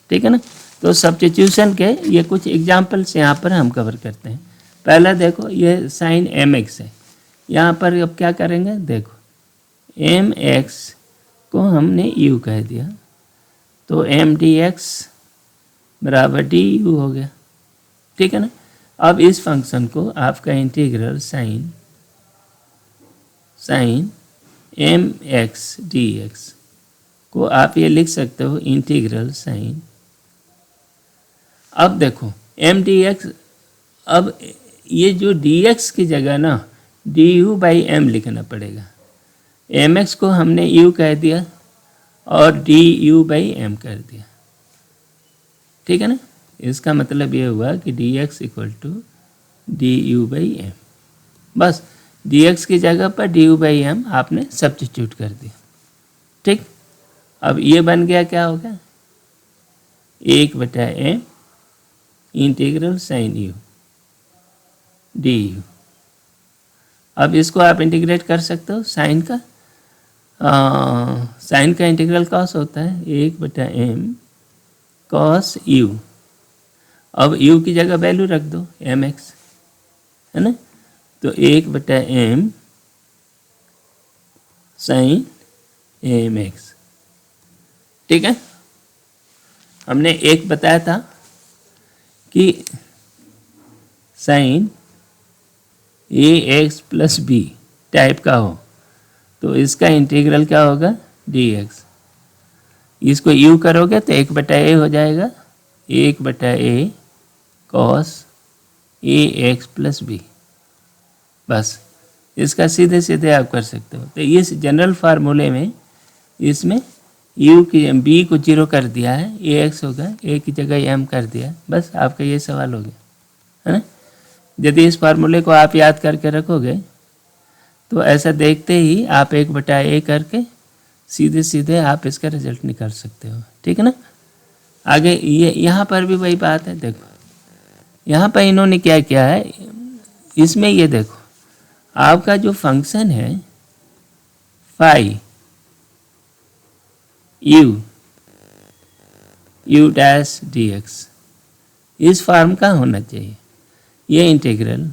ठीक है ना। तो सब्स्टिट्यूशन के ये कुछ एग्जाम्पल्स यहाँ पर हम कवर करते हैं। पहला देखो, ये साइन mx है, यहाँ पर अब क्या करेंगे, देखो mx को हमने u कह दिया, तो m dx बराबर du हो गया। ठीक है ना। अब इस फंक्शन को आपका इंटीग्रल साइन mx dx को आप ये लिख सकते हो इंटीग्रल साइन, अब देखो m dx, अब ये जो dx की जगह ना du/m लिखना पड़ेगा। mx को हमने u कह दिया और du/m कर दिया। ठीक है ना। इसका मतलब ये हुआ कि dx = du/m, बस dx की जगह पर du/m आपने सब्स्टिट्यूट कर दिया। ठीक, अब ये बन गया, क्या होगा, 1/m integral sign u du, अब इसको आप इंटीग्रेट कर सकते हो साइन का। साइन का इंटीग्रल कॉस होता है 1/m कॉस यू। अब यू की जगह वैल्यू रख दो mx, है ना, तो 1/m साइन mx। ठीक है, हमने एक बताया था कि sine ax plus b type का हो तो इसका इंटीग्रल क्या होगा dx। इसको u करोगे तो 1/a हो जाएगा, 1/a cos ax plus B. बस इसका सीधे सीधे आप कर सकते हो। तो इस जनरल फार्मूले में इसमें u की b को 0 कर दिया है, ax होगा, a की जगह m कर दिया, बस आपका ये सवाल हो गया, है ना। यदि इस फार्मूले को आप याद करके रखोगे तो ऐसा देखते ही आप 1/a करके सीधे सीधे आप इसका रिजल्ट निकाल सकते हो। ठीक है ना। आगे ये यहाँ पर भी वही बात है। देखो यहाँ पर इन्होंने क्या किया है, इसमें ये देखो आपका जो फंक्शन है फाई u डैश dx इस फॉर्म का होना चाहिए। ये इंटीग्रल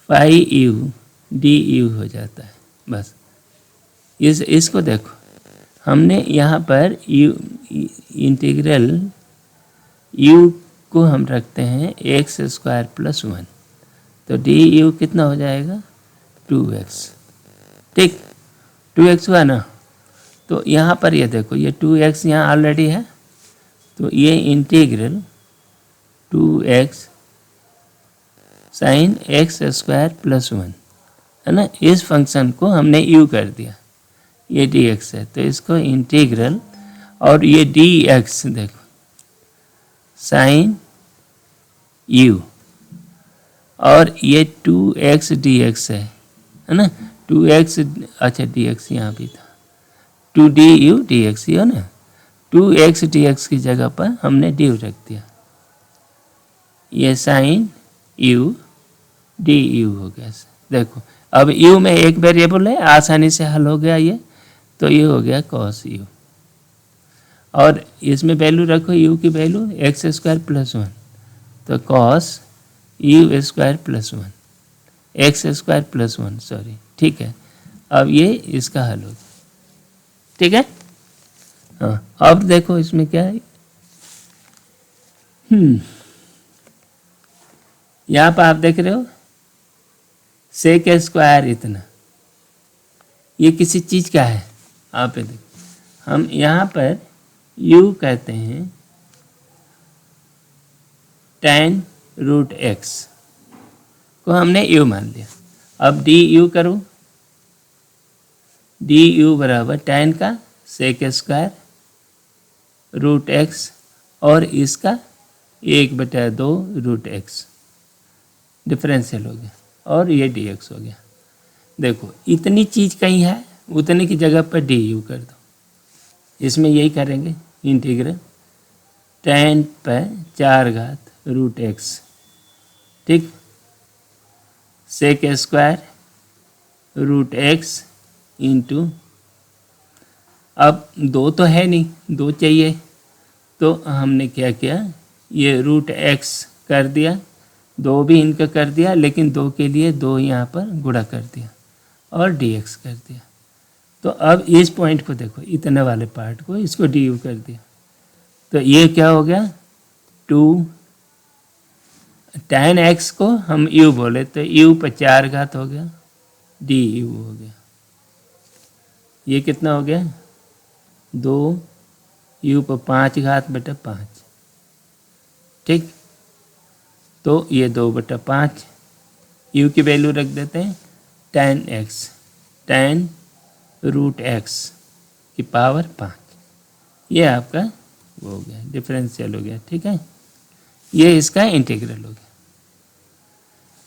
फाई u du हो जाता है। बस इसको देखो, हमने यहाँ पर इंटीग्रल u को हम रखते हैं x² + 1, तो du कितना हो जाएगा 2x। ठीक, 2x हुआ ना। तो यहाँ पर ये देखो ये 2x यहाँ ऑलरेडी है, तो ये इंटीग्रल 2x साइन x² + 1, है ना, इस फंक्शन को हमने u कर दिया, ये dx है, तो इसको इंटीग्रल, और ये dx देखो साइन u, और ये 2x dx है ना, 2x, अच्छा dx यहाँ भी था, 2du dx ही हो ना, 2x dx की जगह पर हमने du रख दिया, ये साइन u du हो गया। देखो अब u में एक वेरिएबल है, आसानी से हल हो गया ये, तो ये हो गया cos u, और इसमें वैल्यू रखो u की वैल्यू x² + 1, तो cos u² + 1 x² + 1 सॉरी। ठीक है, अब ये इसका हल हो गया। ठीक है, हाँ अब देखो इसमें क्या है, यहाँ पर आप देख रहे हो sec² इतना, ये किसी चीज़ का है। आप देखो हम यहाँ पर u कहते हैं tan √x को हमने u मान लिया। अब du करो, du बराबर tan का sec² √x और इसका 1/2 √x डिफरेंशियल हो गया, और ये dx हो गया। देखो इतनी चीज़ कहीं है, उतने की जगह पर du कर दो। इसमें यही करेंगे इंटीग्रल tan पर 4 √x, ठीक, sec² √x इंटू, अब 2 तो है नहीं, 2 चाहिए, तो हमने क्या किया, ये √x कर दिया, 2 भी इनका कर दिया, लेकिन 2 के लिए 2 यहाँ पर गुणा कर दिया और dx कर दिया। तो अब इस पॉइंट को देखो, इतने वाले पार्ट को, इसको du कर दिया, तो ये क्या हो गया 2 tan x को हम u बोले तो u पर 4 हो गया, du हो गया। ये कितना हो गया 2 u पर 5/5, ठीक, तो ये 2/5, u की वैल्यू रख देते हैं tan √x की पावर 5, ये आपका वो हो गया, डिफरेंशियल हो गया। ठीक है, ये इसका इंटीग्रल हो गया।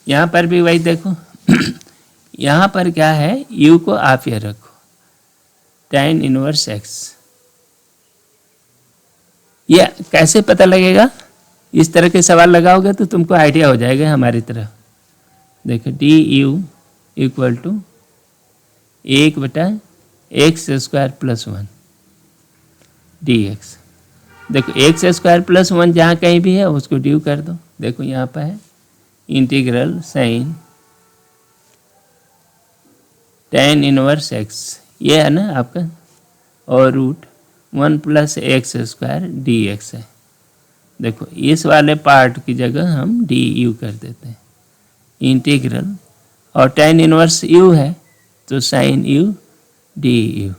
यहाँ पर भी वही देखो यहाँ पर क्या है, u को आप ये रखो tan -1x, ये कैसे पता लगेगा, इस तरह के सवाल लगाओगे तो तुमको आइडिया हो जाएगा हमारी तरह। देखो du equal to 1/x² + 1 dx। देखो x² + 1 जहाँ कहीं भी है उसको ड्यू कर दो। देखो यहाँ पर है integral sine tan inverse x, ये है ना आपका, और रूट 1 + x² dx है। देखो इस वाले पार्ट की जगह हम du कर देते हैं इंटीग्रल, और tan इनवर्स u है तो sin u du।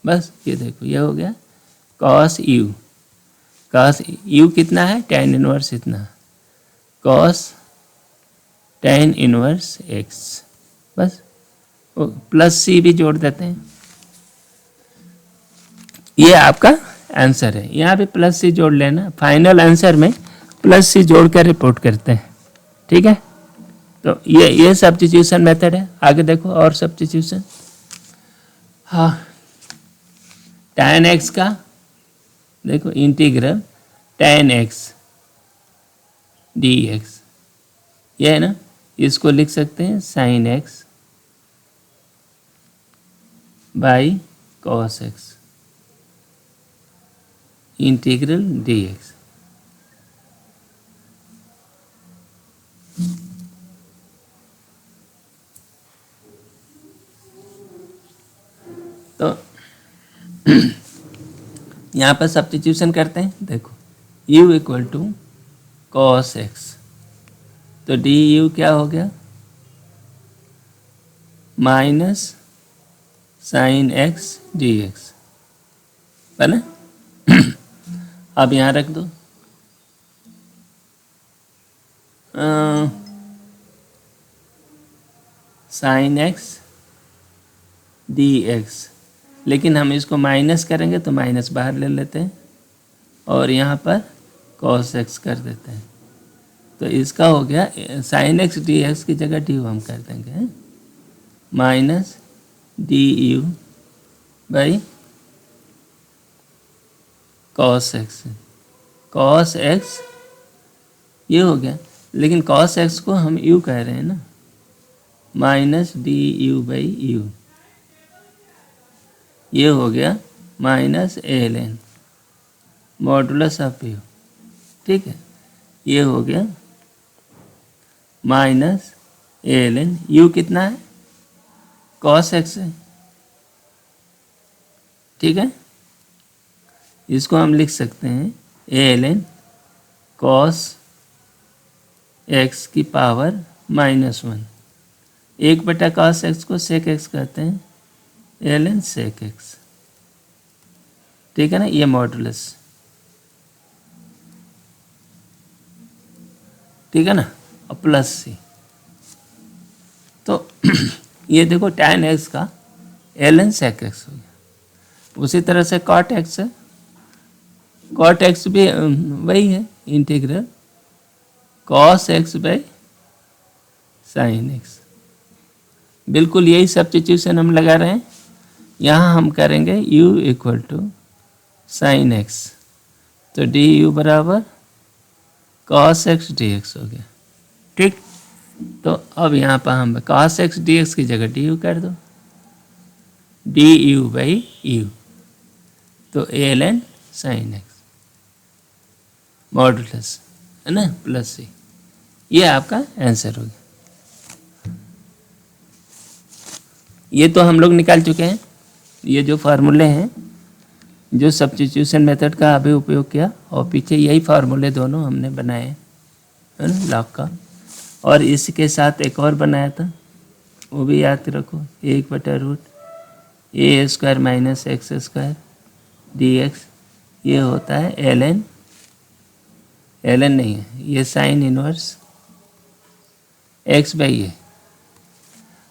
बस ये देखो ये हो गया cos u। cos u कितना है, tan इनवर्स इतना, cos tan इनवर्स x। बस +c भी जोड़ देते हैं, ये आपका आंसर है। यहाँ पे +c जोड़ लेना, फाइनल आंसर में +c जोड़ कर रिपोर्ट करते हैं। ठीक है, तो ये सब्स्टिट्यूशन मेथड है। आगे देखो और सब्स्टिट्यूशन। हाँ, tan x का देखो इंटीग्रल tan x dx, ये है ना, इसको लिख सकते हैं sin x by cos x integral dx। तो यहाँ पर सब्स्टिट्यूशन करते हैं। देखो u equal to cos x, तो du क्या हो गया, माइनस sin x dx, है ना। अब यहाँ रख दो sin x dx, लेकिन हम इसको माइनस करेंगे तो माइनस बाहर ले लेते हैं और यहाँ पर cos x कर देते हैं। तो इसका हो गया sin x dx की जगह du हम कर देंगे, minus du by cos x। cos x ये हो गया, लेकिन cos x को हम u कह रहे हैं ना, माइनस du बाई u, ये हो गया minus ln modulus of u। ठीक है, ये हो गया माइनस ln u कितना है, cos x है। ठीक है, इसको हम लिख सकते हैं ln cos x की पावर -1, 1/cos x को sec x कहते हैं, ln sec x। ठीक है ना, ये मॉडुलस। ठीक है ना, और प्लस c। तो ये देखो tan x का ln sec x हो गया। उसी तरह से cot x है, cot x भी वही है, integral cos x by sin x। बिल्कुल यही सब्स्टिट्यूशन हम लगा रहे हैं। यहाँ हम करेंगे u equal to sin x, तो du बराबर cos x dx हो गया। ठीक, तो अब यहाँ पर हम cos x dx की जगह du कर दो, du बाई u, तो ln sin x मॉडुलस, है ना, प्लस c। ये आपका आंसर हो गया। ये तो हम लोग निकाल चुके हैं, ये जो फार्मूले हैं, जो सब्स्टिट्यूशन मेथड का अभी उपयोग किया, और पीछे यही फार्मूले दोनों हमने बनाए, है ना, लॉग का। और इसके साथ एक और बनाया था, वो भी याद रखो, 1/√a² - x² dx, ये होता है ln नहीं है, ये sine inverse x by a,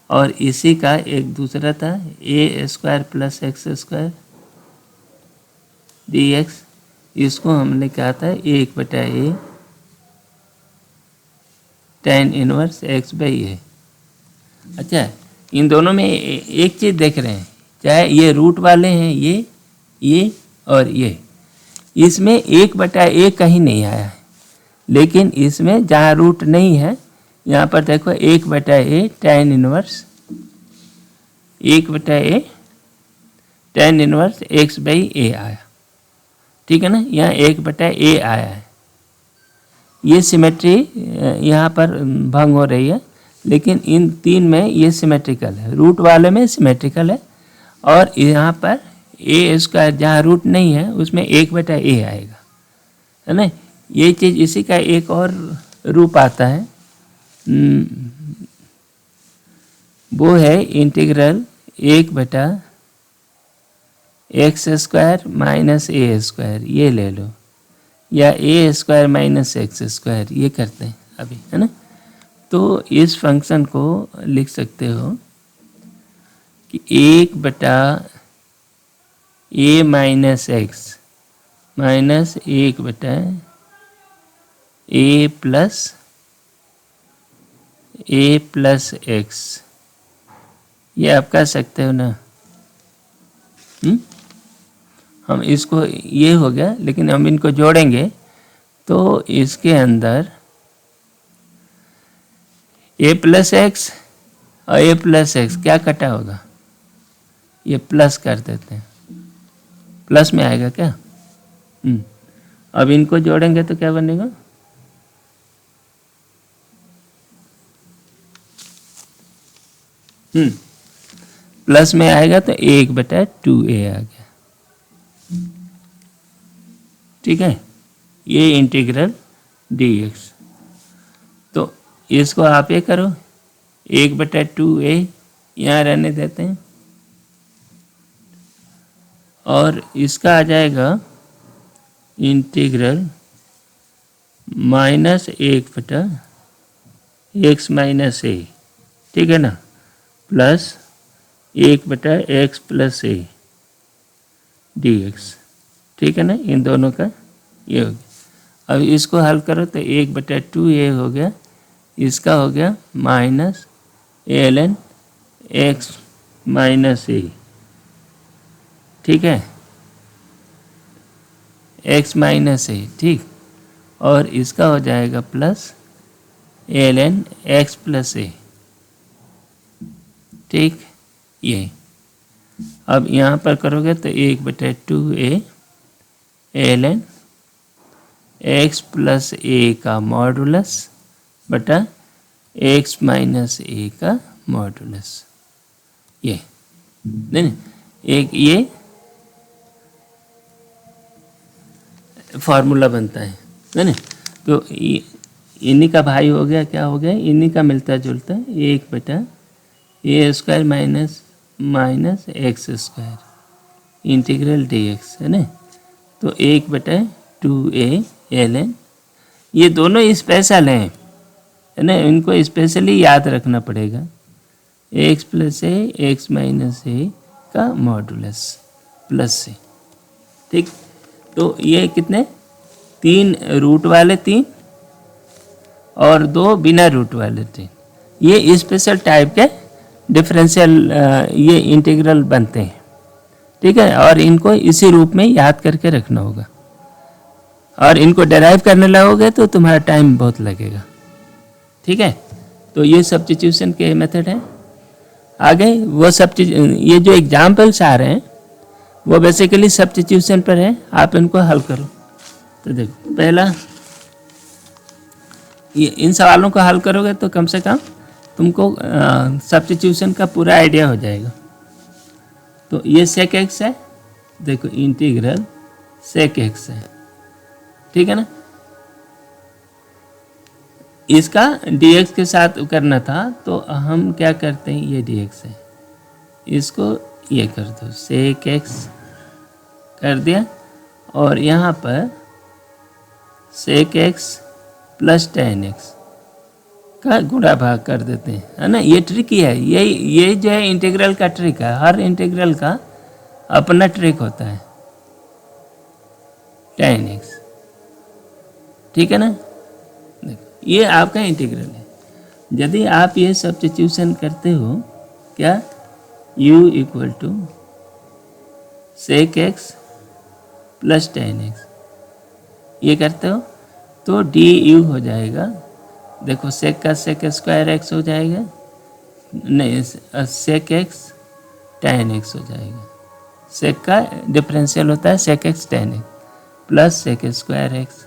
और इसी का एक दूसरा था a² + x² dx, इसको हमने कहा था 1/a tan inverse x by a। अच्छा, इन दोनों में एक चीज़ देख रहे हैं, चाहे ये रूट वाले हैं, ये और ये, इसमें 1/a कहीं नहीं आया है, लेकिन इसमें जहाँ रूट नहीं है, यहाँ पर देखो 1/a tan inverse 1/a tan inverse x/a आया, ठीक है ना। यहाँ 1/a आया है। ये सिमेट्री यहाँ पर भंग हो रही है, लेकिन इन तीन में ये सिमेट्रिकल है, रूट वाले में सिमेट्रिकल है। और यहाँ पर a² जहाँ रूट नहीं है उसमें 1/a आएगा, है ना। ये चीज़ इसी का एक और रूप आता है, वो है इंटीग्रल 1/x² - a², ये ले लो, या a² - x², ये करते हैं अभी, है ना। तो इस फंक्शन को लिख सकते हो कि 1/a - x minus 1/a plus x, ये आप कह सकते हो ना। हम इसको, ये हो गया, लेकिन हम इनको जोड़ेंगे तो इसके अंदर a + x और a + x क्या कटा होगा, ये प्लस कर देते हैं, प्लस में आएगा क्या। अब इनको जोड़ेंगे तो क्या बनेगा, प्लस में आएगा तो 1/2a आ गया, ठीक है। ये इंटीग्रल dx। तो इसको आप ये करो, 1/2a यहाँ रहने देते हैं, और इसका आ जाएगा इंटीग्रल -1/x - a, ठीक है ना, प्लस 1/x + a dx, ठीक है ना। इन दोनों का ये हो गया। अब इसको हल करो तो 1/2a हो गया, इसका हो गया -ln x - a, ठीक है, x - a, ठीक। और इसका हो जाएगा प्लस ln x + a, ठीक। ये अब यहाँ पर करोगे तो 1/2a ln x + a का मॉडुलस बटा x - a का मॉडुलस, ये नहीं, एक ये फार्मूला बनता है ना। तो इन्हीं का भाई हो गया, क्या हो गया, इन्हीं का मिलता जुलता 1/a² - x² इंटीग्रल dx, है ना। तो 1/2a ln, ये दोनों स्पेशल हैं, है ना, इनको स्पेशली याद रखना पड़ेगा, x + a x - a का मॉडुलस प्लस से, ठीक। तो ये कितने, 3 रूट वाले 3 और 2 बिना रूट वाले 3, ये स्पेशल टाइप के डिफरेंशियल ये इंटीग्रल बनते हैं, ठीक है। और इनको इसी रूप में याद करके रखना होगा, और इनको डेराइव करने लगोगे तो तुम्हारा टाइम बहुत लगेगा, ठीक है। तो ये सब्स्टिट्यूशन के मेथड हैं। आगे वो सब चीज, ये जो एग्जाम्पल्स आ रहे हैं वो बेसिकली सब्स्टिट्यूशन पर है, आप इनको हल करो। तो देखो, पहला ये इन सवालों को हल करोगे तो कम से कम तुमको सब्स्टिट्यूशन का पूरा आइडिया हो जाएगा। तो ये sec x है, देखो इंटीग्रल sec x है, ठीक है ना। इसका dx के साथ करना था, तो हम क्या करते हैं, ये dx है, इसको ये कर दो, sec x कर दिया, और यहाँ पर sec x + tan x का गुणा भाग कर देते हैं, है ना। ये ट्रिक ही है, ये जो है इंटीग्रल का ट्रिक है, हर इंटीग्रल का अपना ट्रिक होता है, tan x, ठीक है ना। देखो ये आपका इंटीग्रल है। यदि आप ये सब्स्टिट्यूशन करते हो, क्या, u = sec x + tan x, ये करते हो तो du हो जाएगा, देखो sec का sec² x हो जाएगा, नहीं sec x tan x हो जाएगा। सेक का डिफरेंशियल होता है sec x tan x plus sec square x,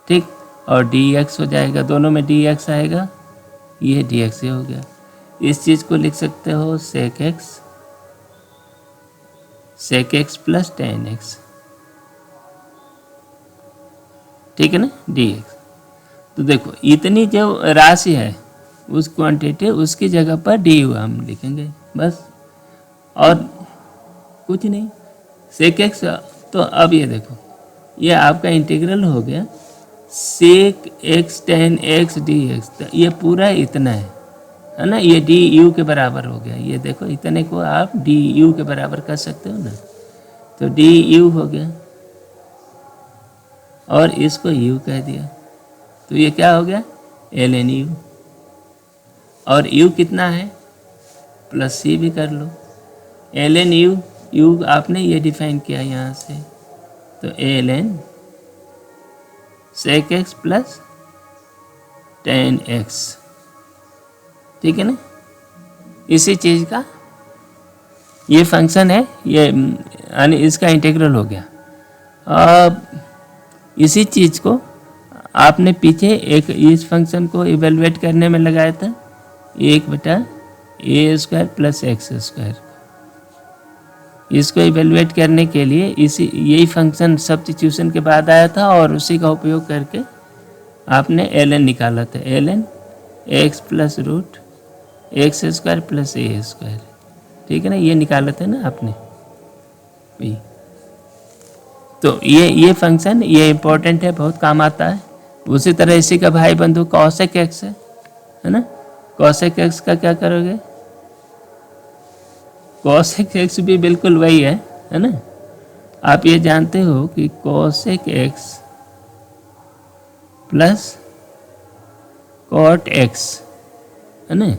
ठीक। और dx हो जाएगा, दोनों में dx आएगा, ये dx ही हो गया। इस चीज़ को लिख सकते हो sec x plus tan x, ठीक है ना, dx। तो देखो इतनी जो राशि है उस क्वांटिटी उसकी जगह पर du हम लिखेंगे बस, और कुछ नहीं। सेक एक्स, तो अब ये देखो ये आपका इंटीग्रल हो गया sec x tan x dx, तो ये पूरा इतना है ना, ये du के बराबर हो गया। ये देखो इतने को आप du के बराबर कर सकते हो ना, तो du हो गया और इसको u कह दिया, तो ये क्या हो गया ln u, और u कितना है प्लस c भी कर लो। ln u आपने ये डिफाइन किया यहाँ से, तो ln sec x plus tan x, ठीक है ना। इसी चीज़ का ये फंक्शन है, ये यानी इसका इंटीग्रल हो गया। अब इसी चीज़ को आपने पीछे एक इस फंक्शन को इवेलुएट करने में लगाया था 1/a² प्लस एक्स स्क्वायर। इसको इवेलुएट करने के लिए यही फंक्शन सब्स्टिट्यूशन के बाद आया था और उसी का उपयोग करके आपने ln निकाला था, ln x plus root x square plus a square, ठीक है ना, ये निकाला था ना आपने। तो ये फंक्शन ये इम्पोर्टेंट है, बहुत काम आता है। उसी तरह इसी का भाई बंधु कॉसेक एक्स है ना, कॉसेक एक्स का क्या करोगे, कॉसेक एक्स भी बिल्कुल वही है ना। आप ये जानते हो कि cosec x plus cot x है ना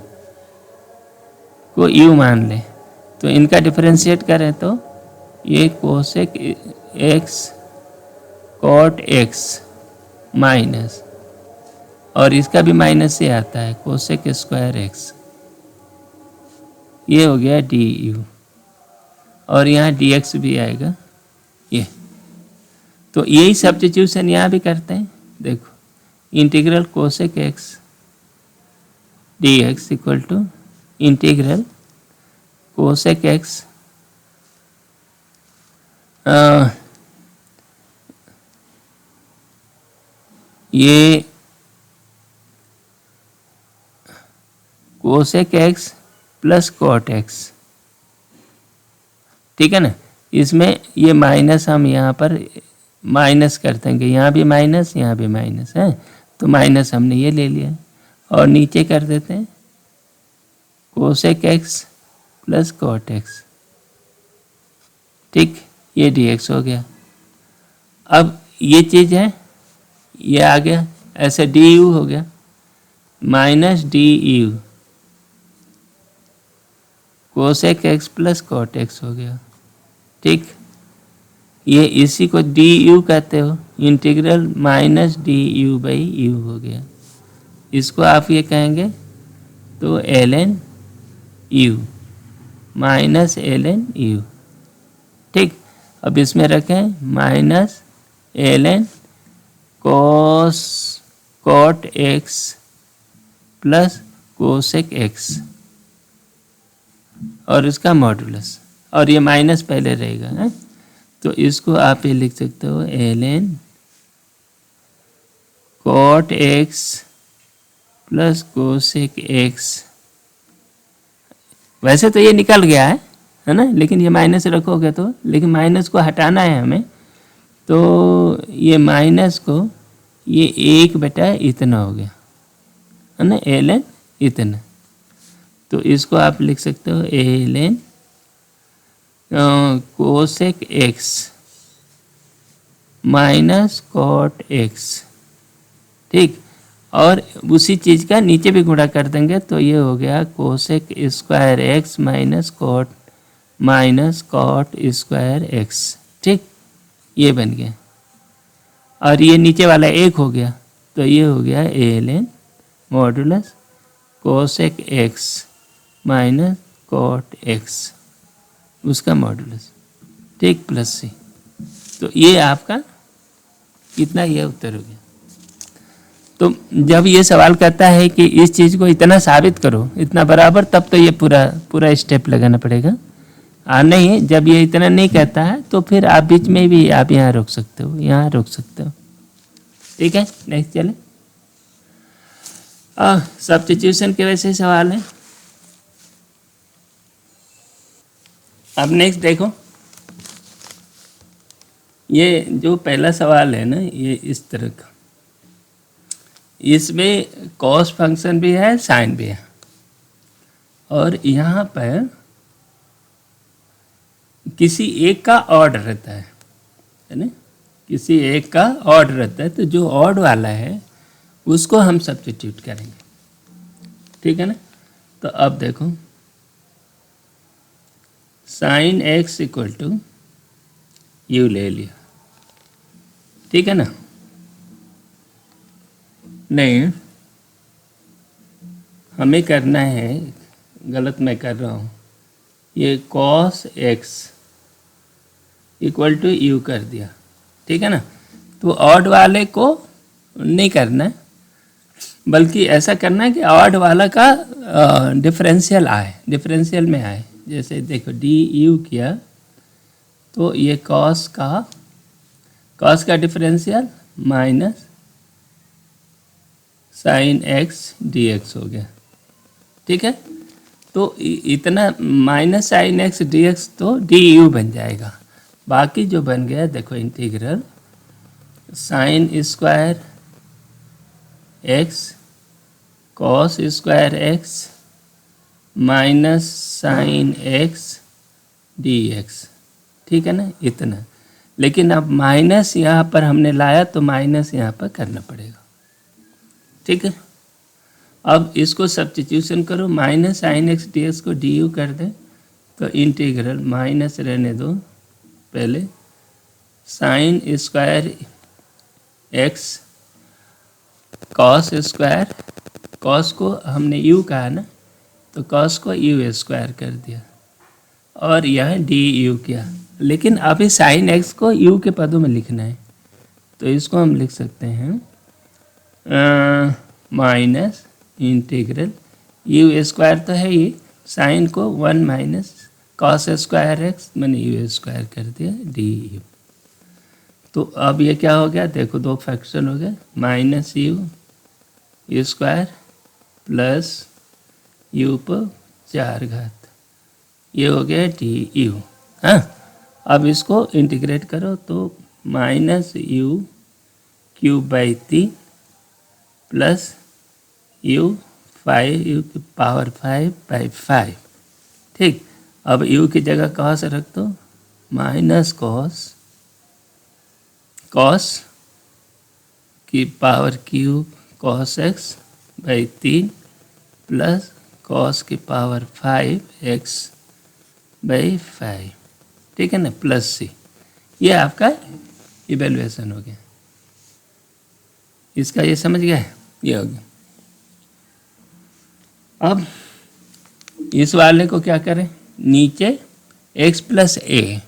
को u मान ले, तो इनका डिफरेंशिएट करें तो ये cosec x cot x minus, और इसका भी माइनस से आता है कोसेक स्क्वायर एक्स, ये हो गया du, और यहाँ dx भी आएगा ये। तो यही सब्स्टिट्यूशन यहाँ भी करते हैं। देखो integral cosec x dx equal to integral cosec x ये cosec x plus cot x, ठीक है ना। इसमें ये माइनस हम यहाँ पर माइनस कर देंगे, यहाँ भी माइनस यहाँ भी माइनस है, तो माइनस हमने ये ले लिया और नीचे कर देते हैं cosec x plus cot x, ठीक, ये dx हो गया। अब ये चीज़ है ये आ गया, ऐसे du हो गया minus du cosec x plus cot x हो गया, ठीक। ये इसी को du कहते हो, इंटीग्रल माइनस du/u हो गया। इसको आप ये कहेंगे तो ln u minus ln u, ठीक। अब इसमें रखें minus ln cos cot x plus cosec x और इसका मॉडुलस, और ये माइनस पहले रहेगा है? तो इसको आप ये लिख सकते हो ln cot x plus cosec x. वैसे तो ये निकल गया है ना, लेकिन ये माइनस रखोगे तो, लेकिन माइनस को हटाना है हमें, तो ये माइनस को ये 1/, इतना हो गया है ना, ln इतना। तो इसको आप लिख सकते हो ln cosec x minus cot x, ठीक। और उसी चीज़ का नीचे भी गुणा कर देंगे तो ये हो गया cosec square x minus cot square x, ठीक, ये बन गया। और ये नीचे वाला 1 हो गया, तो ये हो गया ln modulus cosec x minus cot x उसका मॉडुलस, ठीक, प्लस सी। तो ये आपका कितना, ये उत्तर हो गया। तो जब ये सवाल कहता है कि इस चीज़ को इतना साबित करो, इतना बराबर, तब तो ये पूरा स्टेप लगाना पड़ेगा। नहीं, जब ये इतना नहीं कहता है तो फिर आप बीच में भी आप यहाँ रोक सकते हो, यहाँ रोक सकते हो। ठीक है, नेक्स्ट चले। सब्स्टिट्यूशन के वैसे सवाल है। अब नेक्स्ट देखो, ये जो पहला सवाल है ना, ये इस तरह का, इसमें कॉस फंक्शन भी है, साइन भी है, और यहाँ पर किसी एक का ऑड रहता है ना, किसी एक का ऑड रहता है, तो जो ऑड वाला है उसको हम सब्स्टिट्यूट करेंगे, ठीक है ना। तो अब देखो, sine x equal to u ले लिया, ठीक है ना। नहीं, हमें करना है, गलत मैं कर रहा हूँ, ये cos x equal to u कर दिया, ठीक है ना। तो ऑड वाले को नहीं करना है, बल्कि ऐसा करना है कि ऑड वाला का डिफरेंशियल आए, डिफरेंशियल में आए। जैसे देखो डी यू किया तो ये कॉस का differential minus sine x d x हो गया, ठीक है। तो इतना minus sine x d x तो डी यू बन जाएगा। बाकी जो बन गया देखो, integral sine square x cos square x minus sine x d x, ठीक है ना, इतना। लेकिन अब माइनस यहाँ पर हमने लाया तो माइनस यहाँ पर करना पड़ेगा, ठीक है। अब इसको सब्स्टिट्यूशन करो, minus sine x d x को डी यू कर दें तो इंटीग्रल माइनस रहने दो, पहले sine square x cos square, cos को हमने यू कहा ना, तो कॉस को यू स्क्वायर कर दिया और यह डी यू किया। लेकिन अभी साइन एक्स को यू के पदों में लिखना है, तो इसको हम लिख सकते हैं माइनस इंटीग्रल यू स्क्वायर तो है ये, साइन को 1 माइनस कॉस स्क्वायर एक्स मैंने यू स्क्वायर कर दिया डी यू। तो अब ये क्या हो गया, देखो दो फ्रैक्शन हो गए, minus you square plus you पर 4 घात, ये हो गया डी यू। हाँ, अब इसको इंटीग्रेट करो तो minus u cube by 3 plus you 5 you की पावर 5 बाई 5, ठीक। अब यू की जगह कॉस रख दो, माइनस कॉस की power cube cos x by 3 plus cos की पावर 5 एक्स बाई 5, ठीक है ना, प्लस सी। ये आपका इवेल्युएशन हो गया, इसका ये समझ गया है, ये हो गया। अब इस वाले को क्या करें, नीचे x प्लस ए,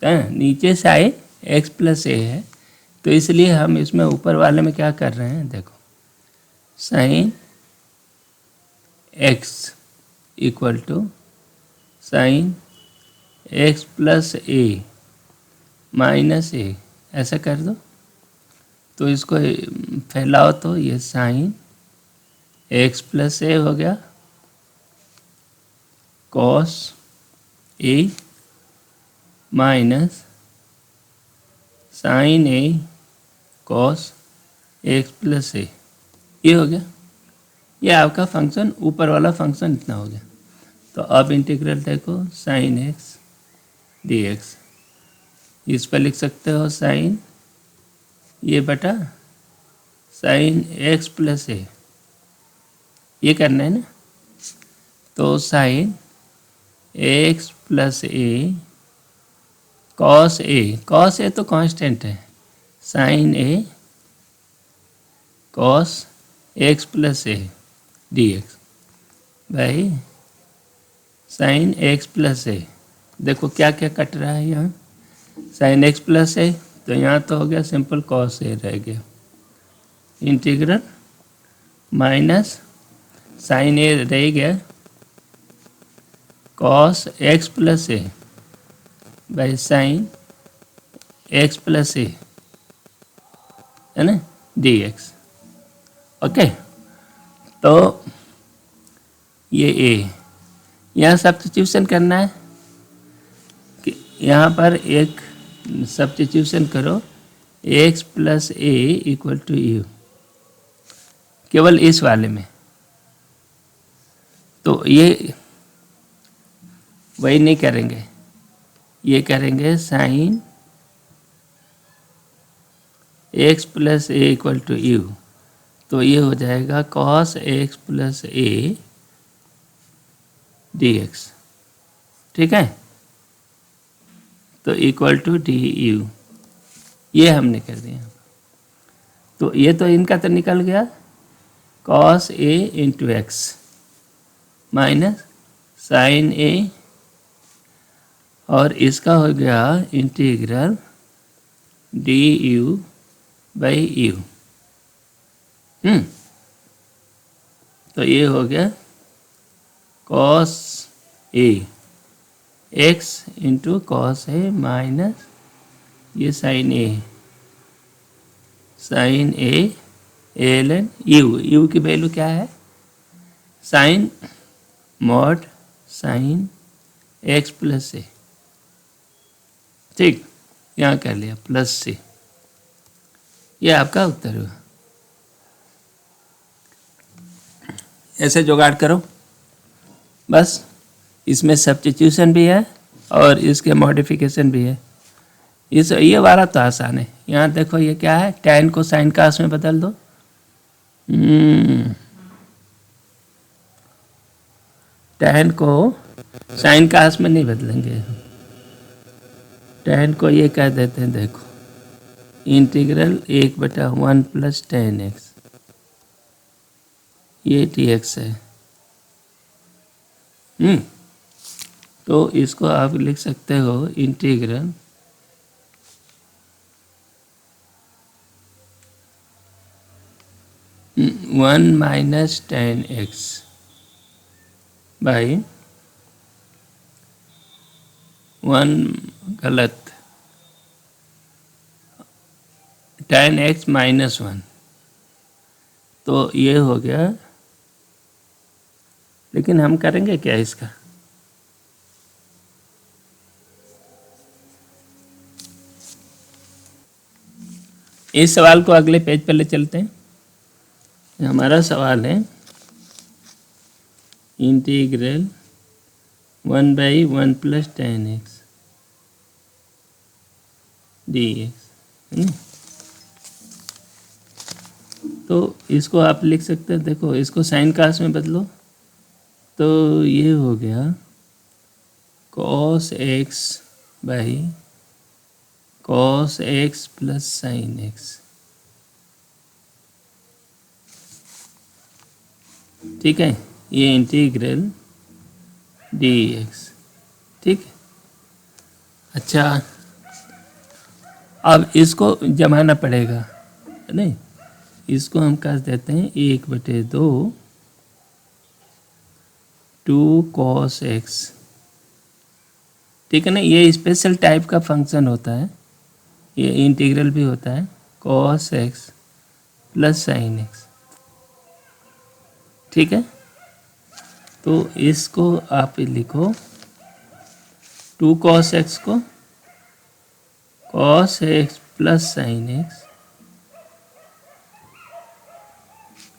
नीचे साइड x प्लस ए है, तो इसलिए हम इसमें ऊपर वाले में क्या कर रहे हैं, देखो sine x equal to sine x plus a minus a, ऐसा कर दो। तो इसको फैलाओ तो ये साइन x प्लस ए हो गया cos a minus sine a cos x plus ए, ये हो गया। ये आपका फंक्शन, ऊपर वाला फंक्शन इतना हो गया। तो अब इंटीग्रल देखो साइन एक्स डी एक्स, इस पर लिख सकते हो साइन ये बटा साइन एक्स प्लस ए, ये करना है ना। तो sine x plus a cos a तो कांस्टेंट है, sine a cos x plus a d x by sine x plus a. देखो क्या क्या कट रहा है यहाँ, साइन एक्स प्लस ए, तो यहाँ तो हो गया सिंपल कॉस ए रह गया, इंटीग्रल माइनस साइन ए रह गया cos x plus a by sine x plus a, है ना, डी एक्स। ओके, तो ये ए, यहाँ सब्स्टिट्यूशन करना है कि यहाँ पर एक सब्स्टिट्यूशन करो, x plus a equal to u, केवल इस वाले में। तो ये वही नहीं करेंगे, ये करेंगे sine x plus a equal to u, तो ये हो जाएगा cos x plus a d x. ठीक है, तो इक्वल टू डी यू, ये हमने कर दिया। तो ये तो इनका तो निकल गया, cos a into x minus sine a, और इसका हो गया integral d u by u. तो ये हो गया cos a x into cos a minus ये sine a l n u. U की वैल्यू क्या है, sine mod sine x plus a. ठीक, यहाँ कर लिया प्लस से, ये आपका उत्तर हुआ। ऐसे जुगाड़ करो बस, इसमें सब्स्टिट्यूशन भी है और इसके मॉडिफिकेशन भी है। ये वाला तो आसान है। यहाँ देखो ये क्या है, tan को साइन कास में बदल दो। tan को साइन कास में नहीं बदलेंगे, tan को ये कह देते हैं, देखो इंटीग्रल 1/1 प्लस tan x, ये dx है। तो इसको आप लिख सकते हो integral 1 minus tan x by 1 गलत tan x माइनस 1, तो ये हो गया। लेकिन हम करेंगे क्या इसका, इस सवाल को अगले पेज पर ले चलते हैं। हमारा सवाल है integral 1/1 plus tan x dx। तो इसको आप लिख सकते हैं, देखो इसको साइन कास में बदलो, तो ये हो गया cos x by cos x plus sine x। ठीक है, ये इंटीग्रल dx। ठीक, अच्छा अब इसको जमाना पड़ेगा, नहीं इसको हम कर देते हैं 1/2 2 cos x। ठीक है ना, ये स्पेशल टाइप का फंक्शन होता है, ये इंटीग्रल भी होता है, cos x plus sine x। ठीक है, तो इसको आप लिखो 2 cos x को cos x plus sine x,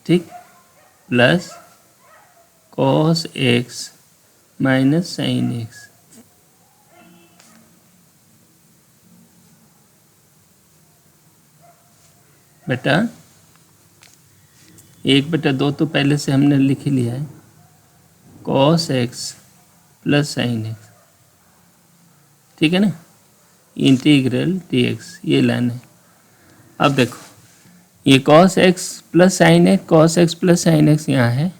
ठीक, plus cos x minus sine x। बेटा 1/2 तो पहले से हमने लिख ही लिया है, cos x plus sine x। ठीक है ना, इंटीग्रल dx ये लाइन है। अब देखो ये cos x plus sine x, cos x plus sine x यहाँ है,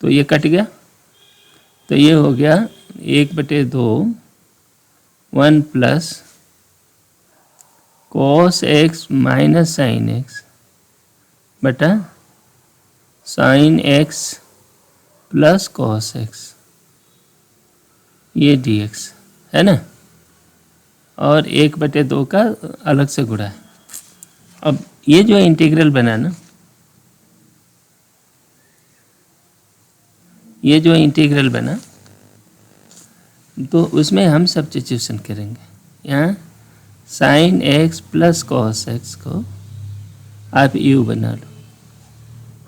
तो ये कट गया, तो तो ये हो गया 1/2 1 plus cos x minus sine x बटा sine x plus cos x, ये dx है ना, और 1/2 का अलग से गुणा है। अब ये जो इंटीग्रल बना ना, ये जो इंटीग्रल बना तो उसमें हम सब्स्टिट्यूशन करेंगे। यहाँ sign x plus cos x को आप यू बना लो,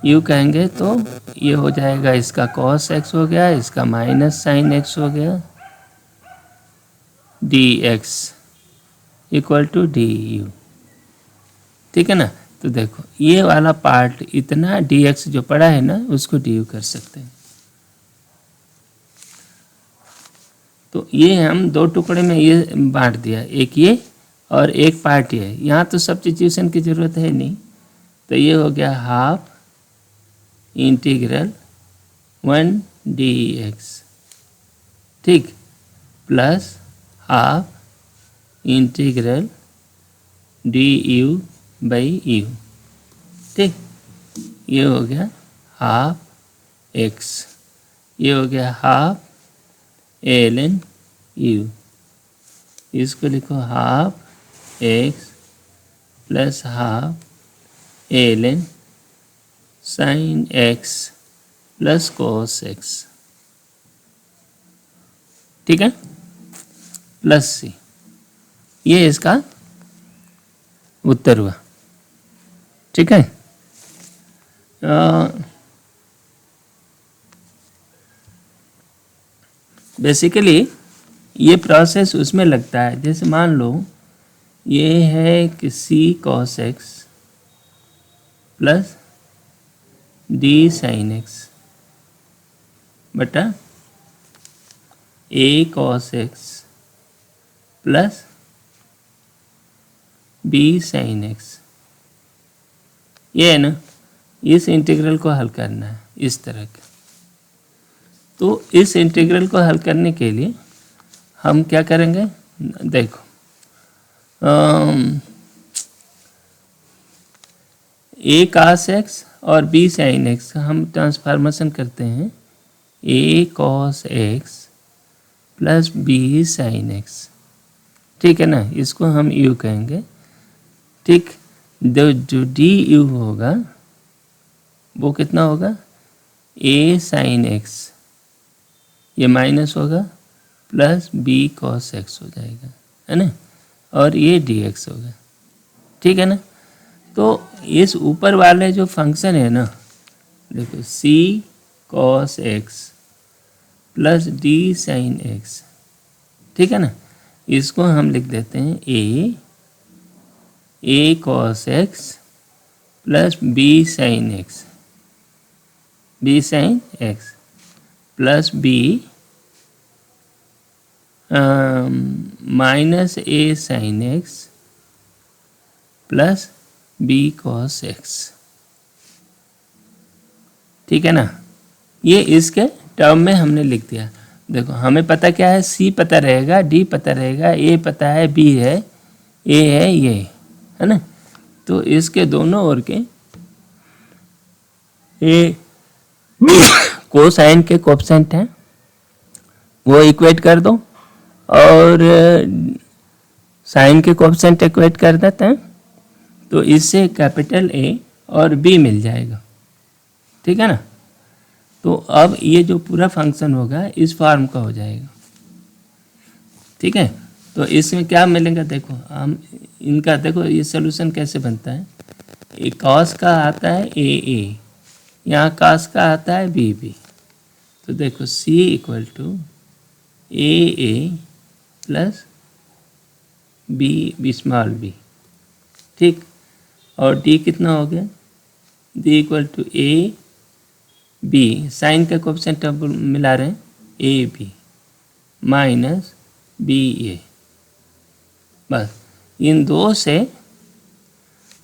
यू कहेंगे तो ये हो जाएगा, इसका कॉस एक्स हो गया, इसका माइनस साइन एक्स हो गया, d x equal to d u. ठीक है ना। तो देखो ये वाला पार्ट इतना डी एक्स जो पड़ा है ना, उसको डी यू कर सकते हैं। तो ये हम दो टुकड़े में ये बांट दिया, एक ये और एक पार्ट ये। यहाँ तो सब्स्टिट्यूशन की ज़रूरत है नहीं, तो ये हो गया हाफ इंटीग्रल 1 डी एक्स, ठीक, plus half integral d u by you, ठीक। ये हो गया हाफ एक्स, ये हो गया हाफ ln u, इसको लिखो half x plus half ln sign x plus cos x, ठीक है, प्लस सी। ये इसका उत्तर हुआ, ठीक है। बेसिकली ये प्रोसेस उसमें लगता है, जैसे मान लो ये है कि c cos x plus d sine x बटा a cos x plus b sine x, ये है ना। इस इंटीग्रल को हल करना है इस तरह का। तो इस इंटीग्रल को हल करने के लिए हम क्या करेंगे, देखो ए कॉस एक्स और बी साइन एक्स का हम ट्रांसफॉर्मेशन करते हैं, a cos x plus b sine x, ठीक है ना। इसको हम यू कहेंगे, ठीक। जो डी यू होगा वो कितना होगा, ए साइन एक्स, ये माइनस होगा, प्लस बी कॉस एक्स हो जाएगा, है ना, और ये डी एक्स होगा, ठीक है ना। तो इस ऊपर वाले जो फंक्शन है ना, देखो c cos x plus d sine x, ठीक है ना, इसको हम लिख देते हैं a cos x plus b sine x, b sine x plus b minus a sine x plus b cos x, ठीक है ना। ये इसके टर्म में हमने लिख दिया। देखो हमें पता क्या है, सी पता रहेगा, डी पता रहेगा, ए पता है, बी है, ए है, ये है ना। तो इसके दोनों ओर के ए कोसाइन के कोएफिशिएंट हैं वो इक्वेट कर दो, और साइन के कोएफिशिएंट इक्वेट कर देते हैं, तो इससे कैपिटल ए और बी मिल जाएगा, ठीक है ना। तो अब ये जो पूरा फंक्शन होगा इस फॉर्म का हो जाएगा, ठीक है। तो इसमें क्या मिलेगा, देखो हम इनका देखो ये सोल्यूशन कैसे बनता है। ए कॉस का आता है ए, यहाँ कॉस का आता है बी। तो देखो C equal to a plus b small b, ठीक। और D कितना हो गया, D equal to a b, sine का कोएफिशिएंट अब मिला रहे हैं, a b minus b a. बस इन दो से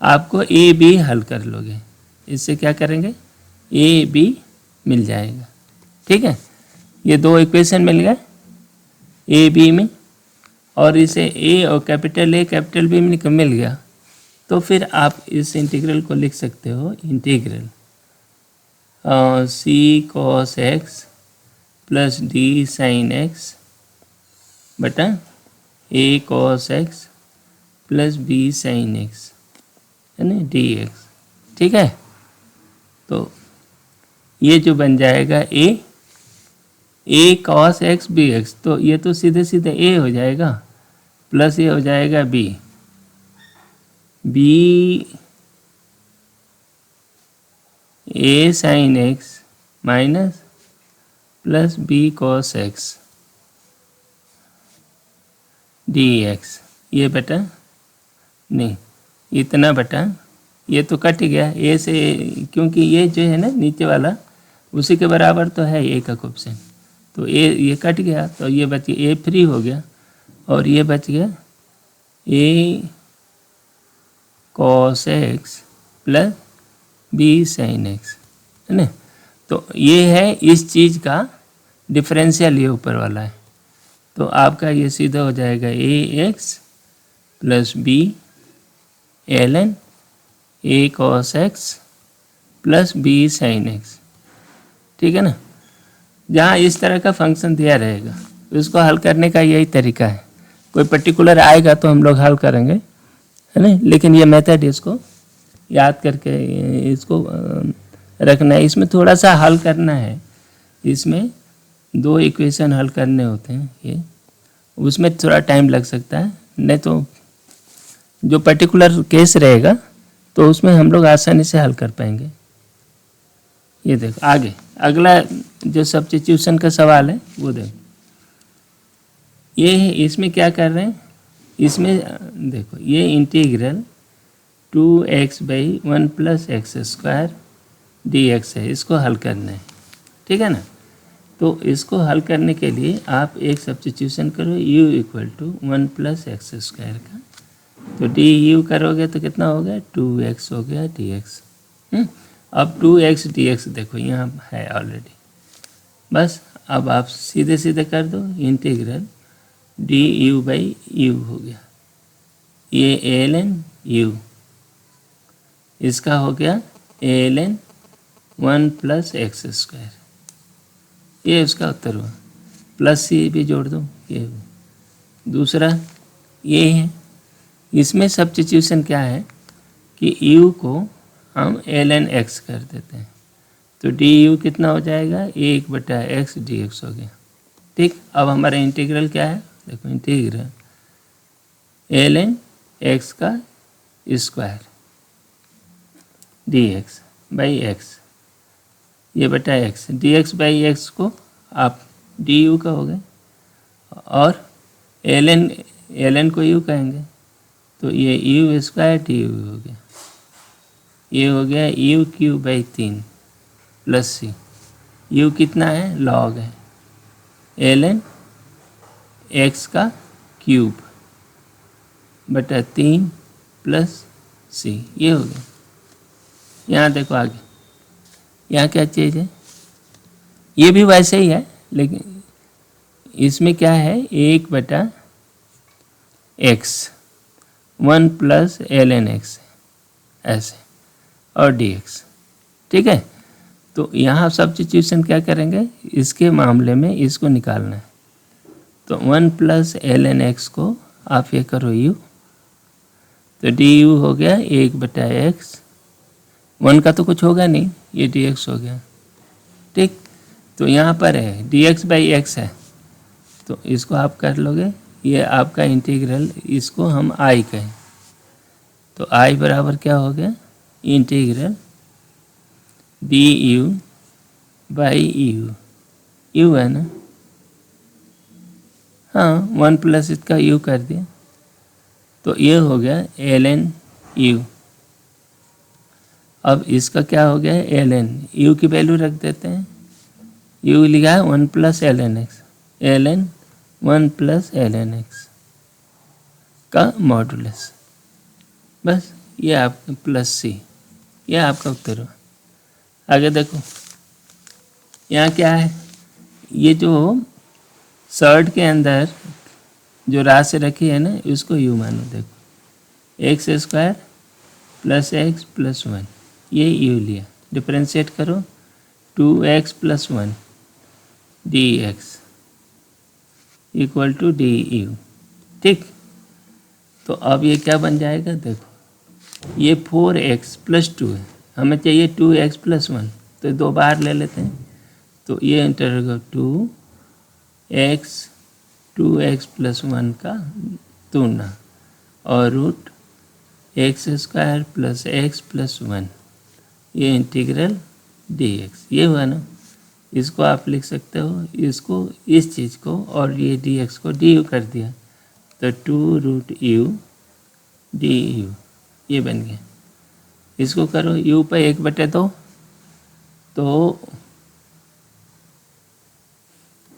आपको ए बी हल कर लोगे, इससे क्या करेंगे, ए बी मिल जाएगा, ठीक है। ये दो इक्वेशन मिल गए ए बी में, और इसे ए और कैपिटल बी में मिल गया, तो फिर आप इस इंटीग्रल को लिख सकते हो integral c cos x plus d sine x बटा a cos x plus b sine x, है ना, डी एक्स। ठीक है, तो ये जो बन जाएगा ए कॉस एक्स बी एक्स, तो ये तो सीधे सीधे ए हो जाएगा, प्लस ये हो जाएगा b a sine x minus plus b cos x d x, ये बटा नहीं इतना बटा, ये तो कट गया ए से, क्योंकि ये जो है ना नीचे वाला उसी के बराबर तो है ए का कोएफिशिएंट, तो ये कट गया, तो ये बच गया ए फ्री हो गया, और ये बच गया a cos x plus b sine x, है ना। तो ये है इस चीज़ का डिफरेंशियल, ये ऊपर वाला है, तो आपका ये सीधा हो जाएगा a x plus b l n a cos x plus b sine x. ठीक है ना, जहाँ इस तरह का फंक्शन दिया रहेगा उसको हल करने का यही तरीका है। कोई पर्टिकुलर आएगा तो हम लोग हल करेंगे, है ना, लेकिन ये मेथड इसको याद करके इसको रखना है। इसमें थोड़ा सा हल करना है, इसमें दो इक्वेशन हल करने होते हैं, ये उसमें थोड़ा टाइम लग सकता है, नहीं तो जो पर्टिकुलर केस रहेगा तो उसमें हम लोग आसानी से हल कर पाएंगे। ये देखो आगे अगला जो सब्स्टिट्यूशन का सवाल है वो देखो, ये है, इसमें क्या कर रहे हैं, इसमें देखो ये इंटीग्रल 2x/1 + x² dx है, इसको हल करना है। ठीक है ना, तो इसको हल करने के लिए आप एक सब्स्टिट्यूशन करो u = 1 + x² का, तो du करोगे तो कितना हो गया 2x हो गया dx। अब 2x dx देखो यहाँ है ऑलरेडी, बस अब आप सीधे सीधे कर दो, इंटीग्रल du/u हो गया, ये ln u, इसका हो गया ln 1 + x², ये उसका उत्तर हुआ, प्लस सी भी जोड़ दो, ये दूसरा ये है। इसमें सब्स्टिट्यूशन क्या है कि u को हम ln x कर देते हैं, तो du कितना हो जाएगा 1/x dx हो गया। ठीक, अब हमारा इंटीग्रल क्या है, देखो इंटीग्रल ln x² dx/x, ये बटा x, dx/x को आप du का हो गए, और ln को u कहेंगे, तो ये u² du हो गया, ये हो गया u³ प्लस c, u कितना है लॉग है, ln x³ बटा 3 प्लस c, ये हो गया। यहाँ देखो आगे, यहाँ क्या चीज़ है, ये भी वैसे ही है, लेकिन इसमें क्या है 1/x 1 + ln x ऐसे, और dx। ठीक है, तो यहाँ सब्स्टिट्यूशन क्या करेंगे, इसके मामले में इसको निकालना है, तो 1 + ln x को आप ये करो u, तो du हो गया 1/x, 1 का तो कुछ होगा नहीं, ये dx हो गया। ठीक, तो यहाँ पर है dx/x है, तो इसको आप कर लोगे, ये आपका इंटीग्रल, इसको हम i कहें, तो i बराबर क्या हो गया, इंटीग्रल du/u, u है ना, हाँ 1 + इसका u कर दिया, तो ये हो गया ln u। अब इसका क्या हो गया ln u की वैल्यू रख देते हैं, u लिखा है 1 + ln x, ln 1 + ln x का मॉडुलस, बस ये आपका प्लस c, ये आपका उत्तर हुआ। आगे देखो यहाँ क्या है, ये जो शर्ट के अंदर जो राशि रखी है ना, उसको यू मानो। देखो x square plus x plus one, ये यू लिया। डिफ्रेंशिएट करो, 2x plus one d x equal to d u. ठीक, तो अब ये क्या बन जाएगा? देखो ये 4x प्लस टू है, हमें चाहिए 2x प्लस वन, तो दो बार ले लेते हैं। तो ये इंटर होगा 2x प्लस वन का दूना और root x square plus x plus one, ये इंटीग्रल dx। ये हुआ ना, इसको आप लिख सकते हो, इसको इस चीज़ को और ये dx को du कर दिया, तो 2√u du ये बन गया। इसको करो u पर 1/2, तो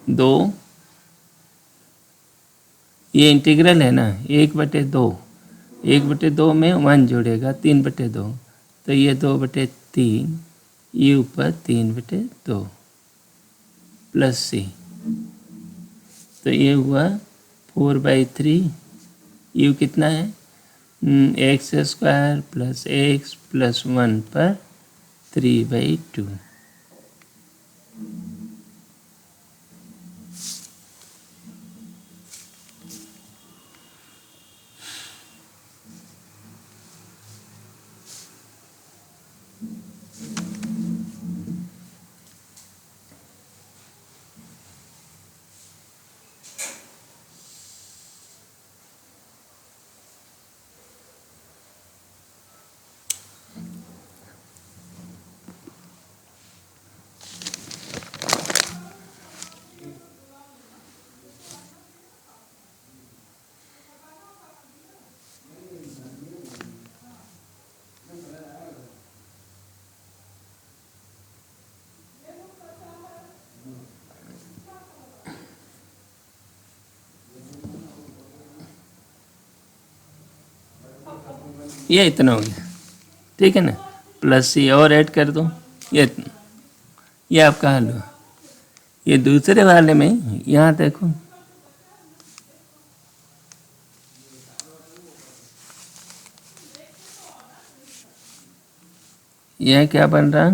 2, ये इंटीग्रल है ना, 1/2, 1/2 में 1 जोड़ेगा, 3/2, तो ये 2/3 u पर 3/2 प्लस c, तो ये हुआ 4/3। u कितना है? X square plus x plus one पर 3/2। ये इतना हो गया, ठीक है ना, प्लस सी और ऐड कर दो, ये आपका हल हुआ। ये दूसरे वाले में यहाँ देखो, यह क्या बन रहा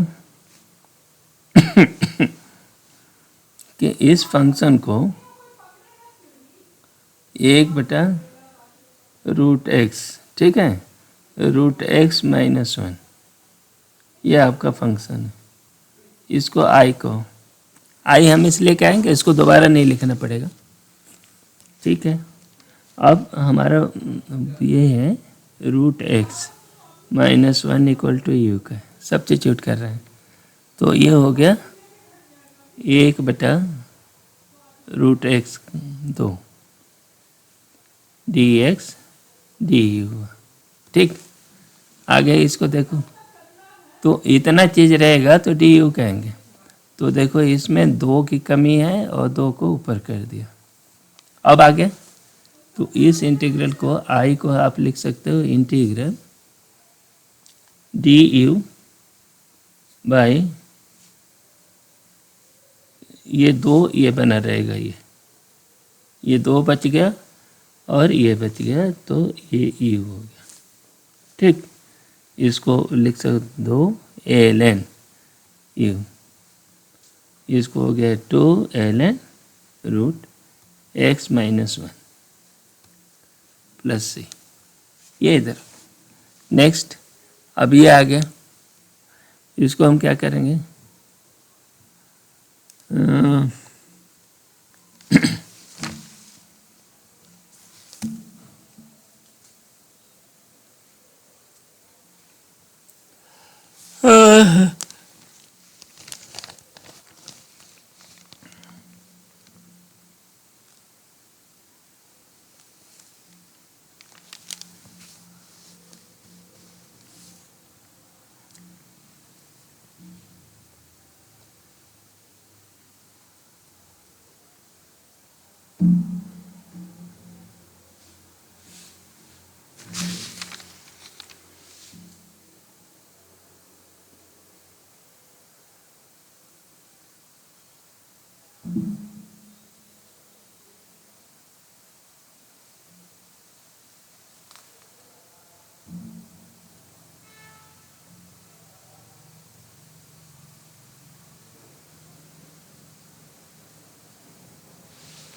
कि इस फंक्शन को 1/√x, ठीक है, √x माइनस 1, ये आपका फंक्शन है। इसको आई को, आई हम इसलिए कहेंगे, इसको दोबारा नहीं लिखना पड़ेगा, ठीक है। अब हमारा ये है √x minus 1 equal to u का, सब्स्टिट्यूट कर रहे हैं, तो ये हो गया 1/√x 2 dx du। ठीक, आगे इसको देखो, तो इतना चीज़ रहेगा तो du कहेंगे। तो देखो इसमें 2 की कमी है और 2 को ऊपर कर दिया। अब आगे, तो इस इंटीग्रल को आई को आप लिख सकते हो इंटीग्रल du बाई ये 2, ये बना रहेगा, ये 2 बच गया और ये बच गया, तो ये यू हो गया। ठीक, इसको लिख सकते 2 ln u, इसको हो गया 2 ln √x minus 1 plus c, ये इधर। नेक्स्ट, अब ये आ गया, इसको हम क्या करेंगे?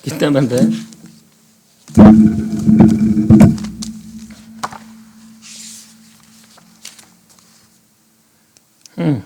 कितना बन रहा है? हम्म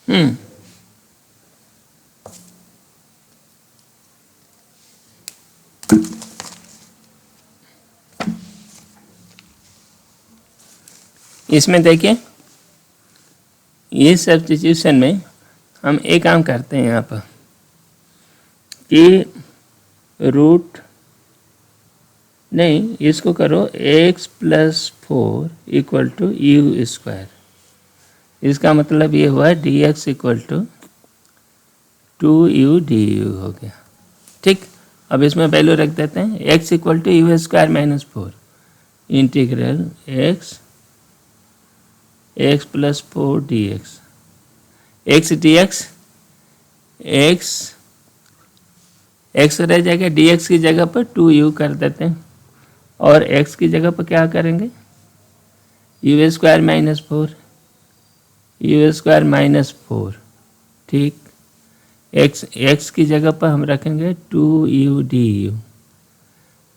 हम्म इसमें देखिए, ये सब्स्टिट्यूशन में हम एक काम करते हैं यहाँ पर कि रूट नहीं, इसको करो x+4 equal to u square. इसका मतलब ये हुआ dx equal to 2u du हो गया। ठीक, अब इसमें वैल्यू रख देते हैं x equal to u square minus 4 integral x+4 dx। x dx x रह जाएगा, dx की जगह पर 2u कर देते हैं और x की जगह पर क्या करेंगे, you square minus 4 you square minus 4। ठीक, x की जगह पर हम रखेंगे 2u du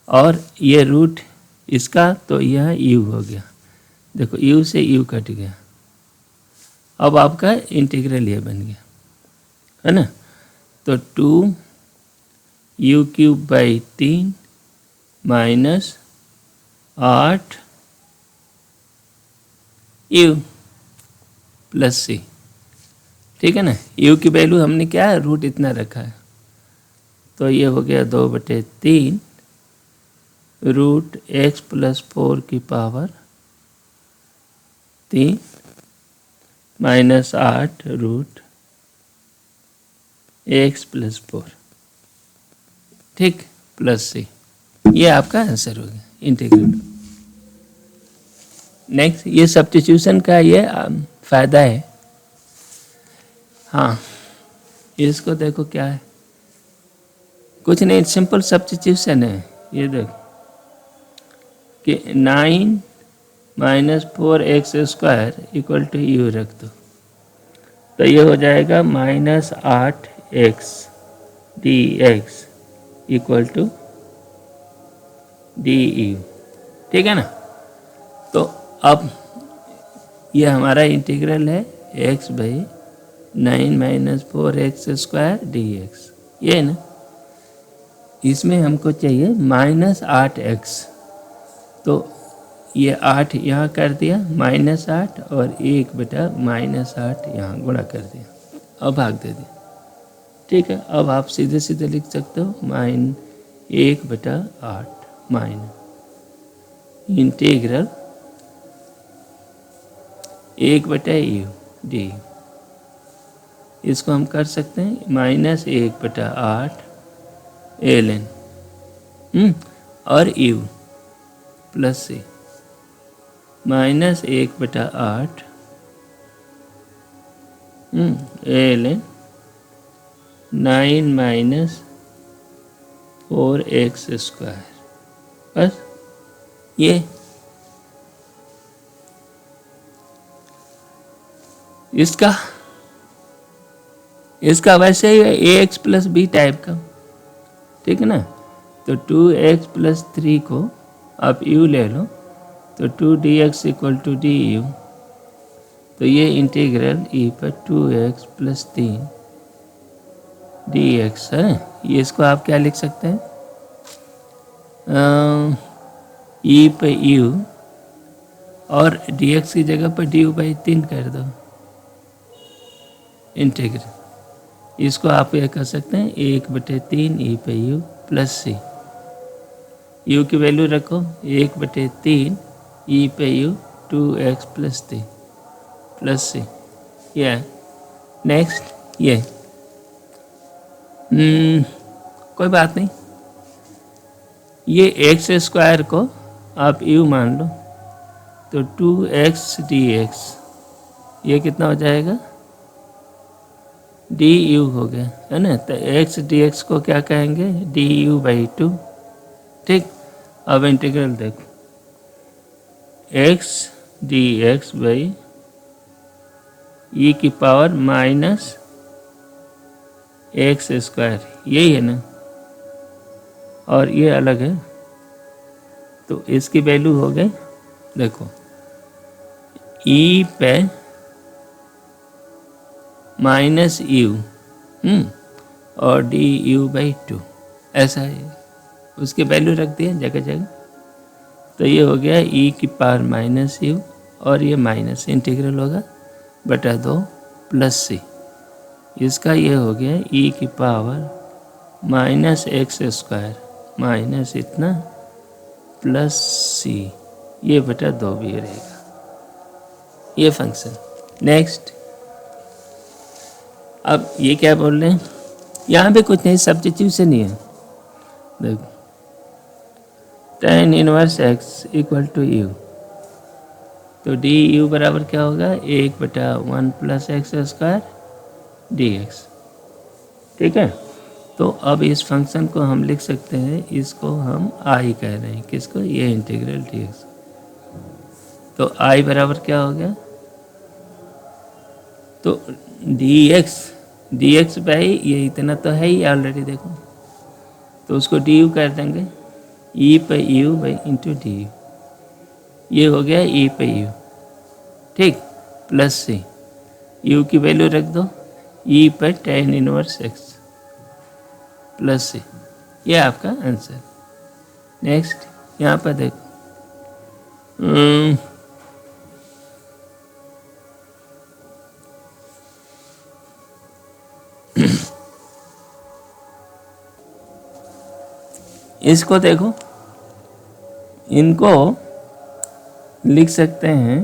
और ये रूट इसका, तो यह u हो गया। देखो u से u कट गया। अब आपका इंटीग्रल ये बन गया, है ना। तो 2u³ minus 8u plus c। ठीक है ना, u की वैल्यू हमने क्या है, रूट इतना रखा है, तो ये हो गया 2/3 रूट x+4 की पावर 3 माइनस 8 रूट x+4। ठीक, प्लस c। ये आपका आंसर हो गया इंटीग्रल। नेक्स्ट, ये सब्स्टिट्यूशन का ये फायदा है। हाँ, इसको देखो क्या है, कुछ नहीं, सिंपल सब्स्टिट्यूशन है। ये देखो कि 9 minus 4x² equal to you रख दो, तो ये हो जाएगा minus 8x dx equal to du। ठीक है ना। तो अब ये हमारा इंटीग्रल है x/9 माइनस 4x² dx, ये है ना। इसमें हमको चाहिए माइनस 8x, तो ये 8 यहाँ कर दिया माइनस 8 और 1/-8 यहाँ गुणा कर दिया, अब भाग दे दिया। ठीक है, अब आप सीधे सीधे लिख सकते हो 1/8 माइनस इंटीग्रल 1/u डी। इसको हम कर सकते हैं माइनस 1/8 ln और u plus c minus 1/8 ln 9 minus 4x²। बस ये इसका वैसे ही ax+b टाइप का। ठीक है ना, तो 2x+3 को आप u ले लो, तो 2dx इक्वल टू du, तो ये इंटीग्रल e पर 2x+3 dx है। ये इसको आप क्या लिख सकते हैं, e पर u और dx की जगह पर du/3 कर दो इंटीग्रल। इसको आप ये कर सकते हैं 1/3 e पर u प्लस c। यू की वैल्यू रखो 1/3 ई पे यू 2x + 3 + c। ये नेक्स्ट ये कोई बात नहीं, ये x² को आप u मान लो, तो 2x dx ये कितना हो जाएगा, du हो गया है ना। तो x dx को क्या कहेंगे, du/2। ठीक, अब इंटीग्रल देखो, x dx बाई e की पावर -x², यही है ना, और ये अलग है, तो इसकी वैल्यू हो गई, देखो e पे -u और du/2 ऐसा है, उसकी वैल्यू रख दिए जगह जगह। तो ये हो गया e की पावर -u और ये माइनस इंटीग्रल होगा बटा 2 + c। इसका ये हो गया e की पावर -x² माइनस इतना + c, ये बटा 2 भी रहेगा ये फंक्शन। नेक्स्ट, अब ये क्या बोल रहे हैं, यहाँ पे कुछ नहीं, सब्स्टिट्यूशन ही है। देखो tan इनवर्स x = u, तो du बराबर क्या होगा, 1/1 + x² dx। ठीक है, तो अब इस फंक्शन को हम लिख सकते हैं, इसको हम i कह रहे हैं, किसको, ये इंटीग्रल dx। तो i बराबर क्या हो गया, तो dx बाई ये इतना तो है ही ऑलरेडी, देखो, तो उसको du कर देंगे, e पे u / du, ये हो गया e पे u। ठीक, + c, u की वैल्यू रख दो, e पे tan इनवर्स x + c, ये आपका आंसर। नेक्स्ट, यहाँ पर देखो, इसको देखो, इनको लिख सकते हैं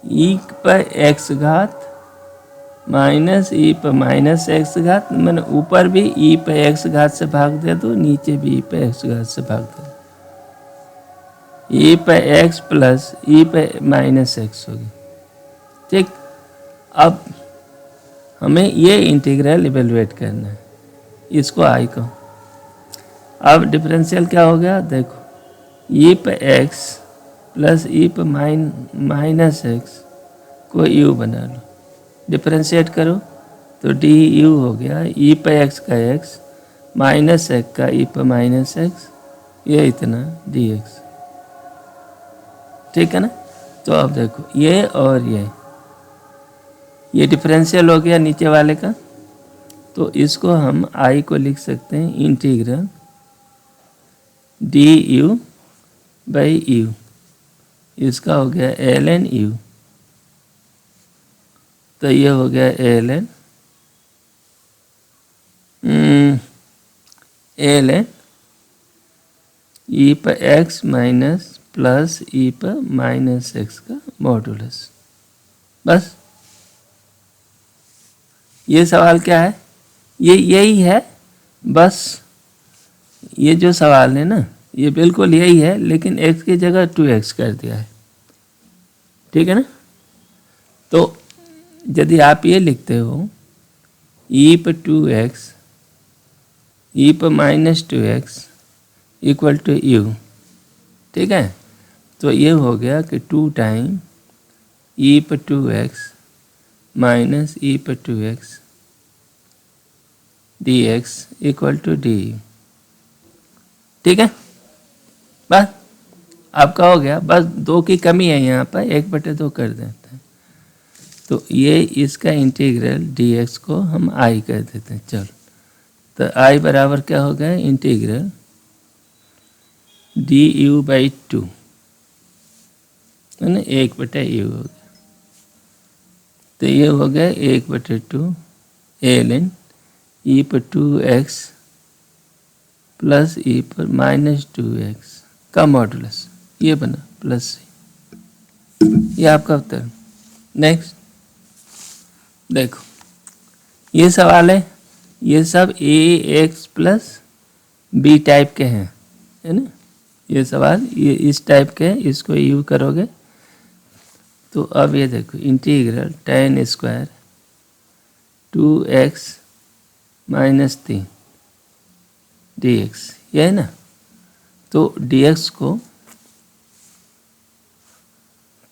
e पर x² माइनस e पर -x², मैंने ऊपर भी e पर x² से भाग दे दो, नीचे भी e पर x² से भाग दे दो, e पर x प्लस e पर -x होगी। ठीक, अब हमें ये इंटीग्रल इवेलुएट करना है, इसको i को। अब डिफरेंशियल क्या हो गया, देखो e पे x प्लस e पे -x को u बना लो, डिफरेंशिएट करो, तो du हो गया e पे x का x माइनस x का e पे -x, ये इतना dx। ठीक है ना। तो अब देखो ये और ये डिफरेंशियल हो गया नीचे वाले का, तो इसको हम i को लिख सकते हैं इंटीग्रल du/u, इसका हो गया ln u, तो ये हो गया ln e पर x माइनस प्लस e पर -x का मॉडुलस। बस ये सवाल क्या है, ये यही है, बस ये जो सवाल है ना, ये बिल्कुल यही है, लेकिन x की जगह 2x कर दिया है। ठीक है ना। तो यदि आप ये लिखते हो e पर 2x e पर -2x = u, ठीक है, तो ये हो गया कि 2 टाइम e पर 2x माइनस e पर 2x dx = du। ठीक है, बस आपका हो गया, बस 2 की कमी है यहाँ पर, 1/2 कर देते हैं, तो ये इसका इंटीग्रल dx को हम i कर देते हैं। चलो, तो i बराबर क्या हो गया, इंटीग्रल du/2 है ना, 1/u हो गया, तो ये हो गया 1/2 ln e पर 2x प्लस ई पर माइनस 2x का मॉडुलस, ये बना प्लस सी। ये आपका उत्तर। नेक्स्ट देखो, ये सवाल है, ये सब ax प्लस बी टाइप के हैं, है ना। ये सवाल ये इस टाइप के हैं, इसको यू करोगे तो अब ये देखो integral tan square 2x minus 3 dx, ये है ना। तो dx को,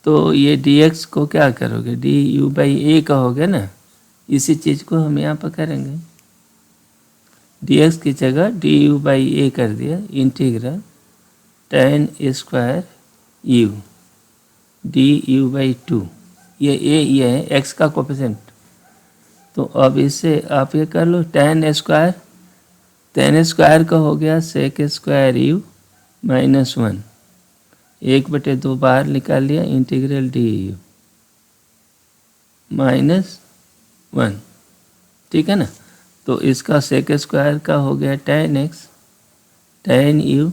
तो ये dx को क्या करोगे, du बाई ए कहोगे ना। इसी चीज़ को हम यहाँ पर करेंगे, dx की जगह du बाई ए कर दिया, integral tan square u du by 2, ये a ये है x का कोफिशिएंट। तो अब इससे आप ये कर लो, tan स्क्वायर का हो गया सेक स्क्वायर u माइनस 1, 1/2 बाहर निकाल लिया, इंटीग्रल du माइनस 1, ठीक है ना। तो इसका सेक स्क्वायर का हो गया tan u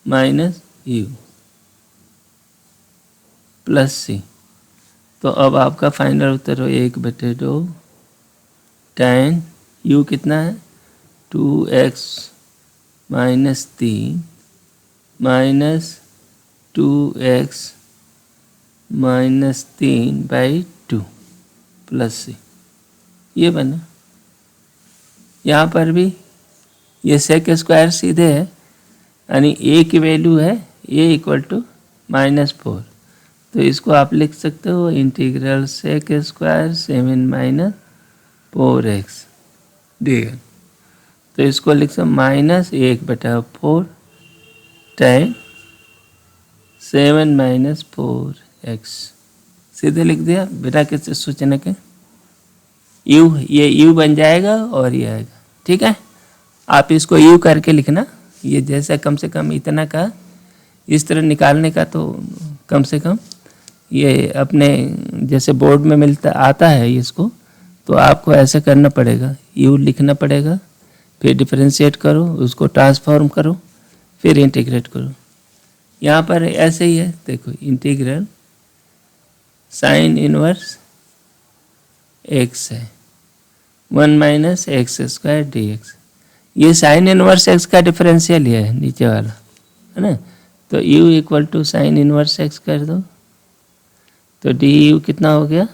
minus u plus c. तो अब आपका फाइनल उत्तर हो 1/2 tan u कितना है 2x minus 3 minus 2x minus 3 by 2 plus c, ये बना। यहाँ पर भी ये सेक स्क्वायर सीधे है, यानी a की वैल्यू है a इक्वल टू -4, तो इसको आप लिख सकते हो integral sec square 7 minus 4x dx। तो इसको लिख सकते -1/4 tan 7 माइनस 4x, सीधे लिख दिया बिना किसी सोचने के। u, ये u बन जाएगा और ये आएगा, ठीक है। आप इसको u करके लिखना, ये जैसा कम से कम इतना का इस तरह निकालने का, तो कम से कम ये अपने जैसे बोर्ड में मिलता आता है इसको, तो आपको ऐसे करना पड़ेगा, u लिखना पड़ेगा, फिर डिफरेंशिएट करो, उसको ट्रांसफॉर्म करो, फिर इंटीग्रेट करो। यहाँ पर ऐसे ही है, देखो इंटीग्रल साइन इनवर्स x है 1 माइनस एक्स स्क्वायर dx, ये साइन इनवर्स x का डिफरेंशियल ही है नीचे वाला, है ना। तो u equal to sine inverse x कर दो, तो du कितना हो गया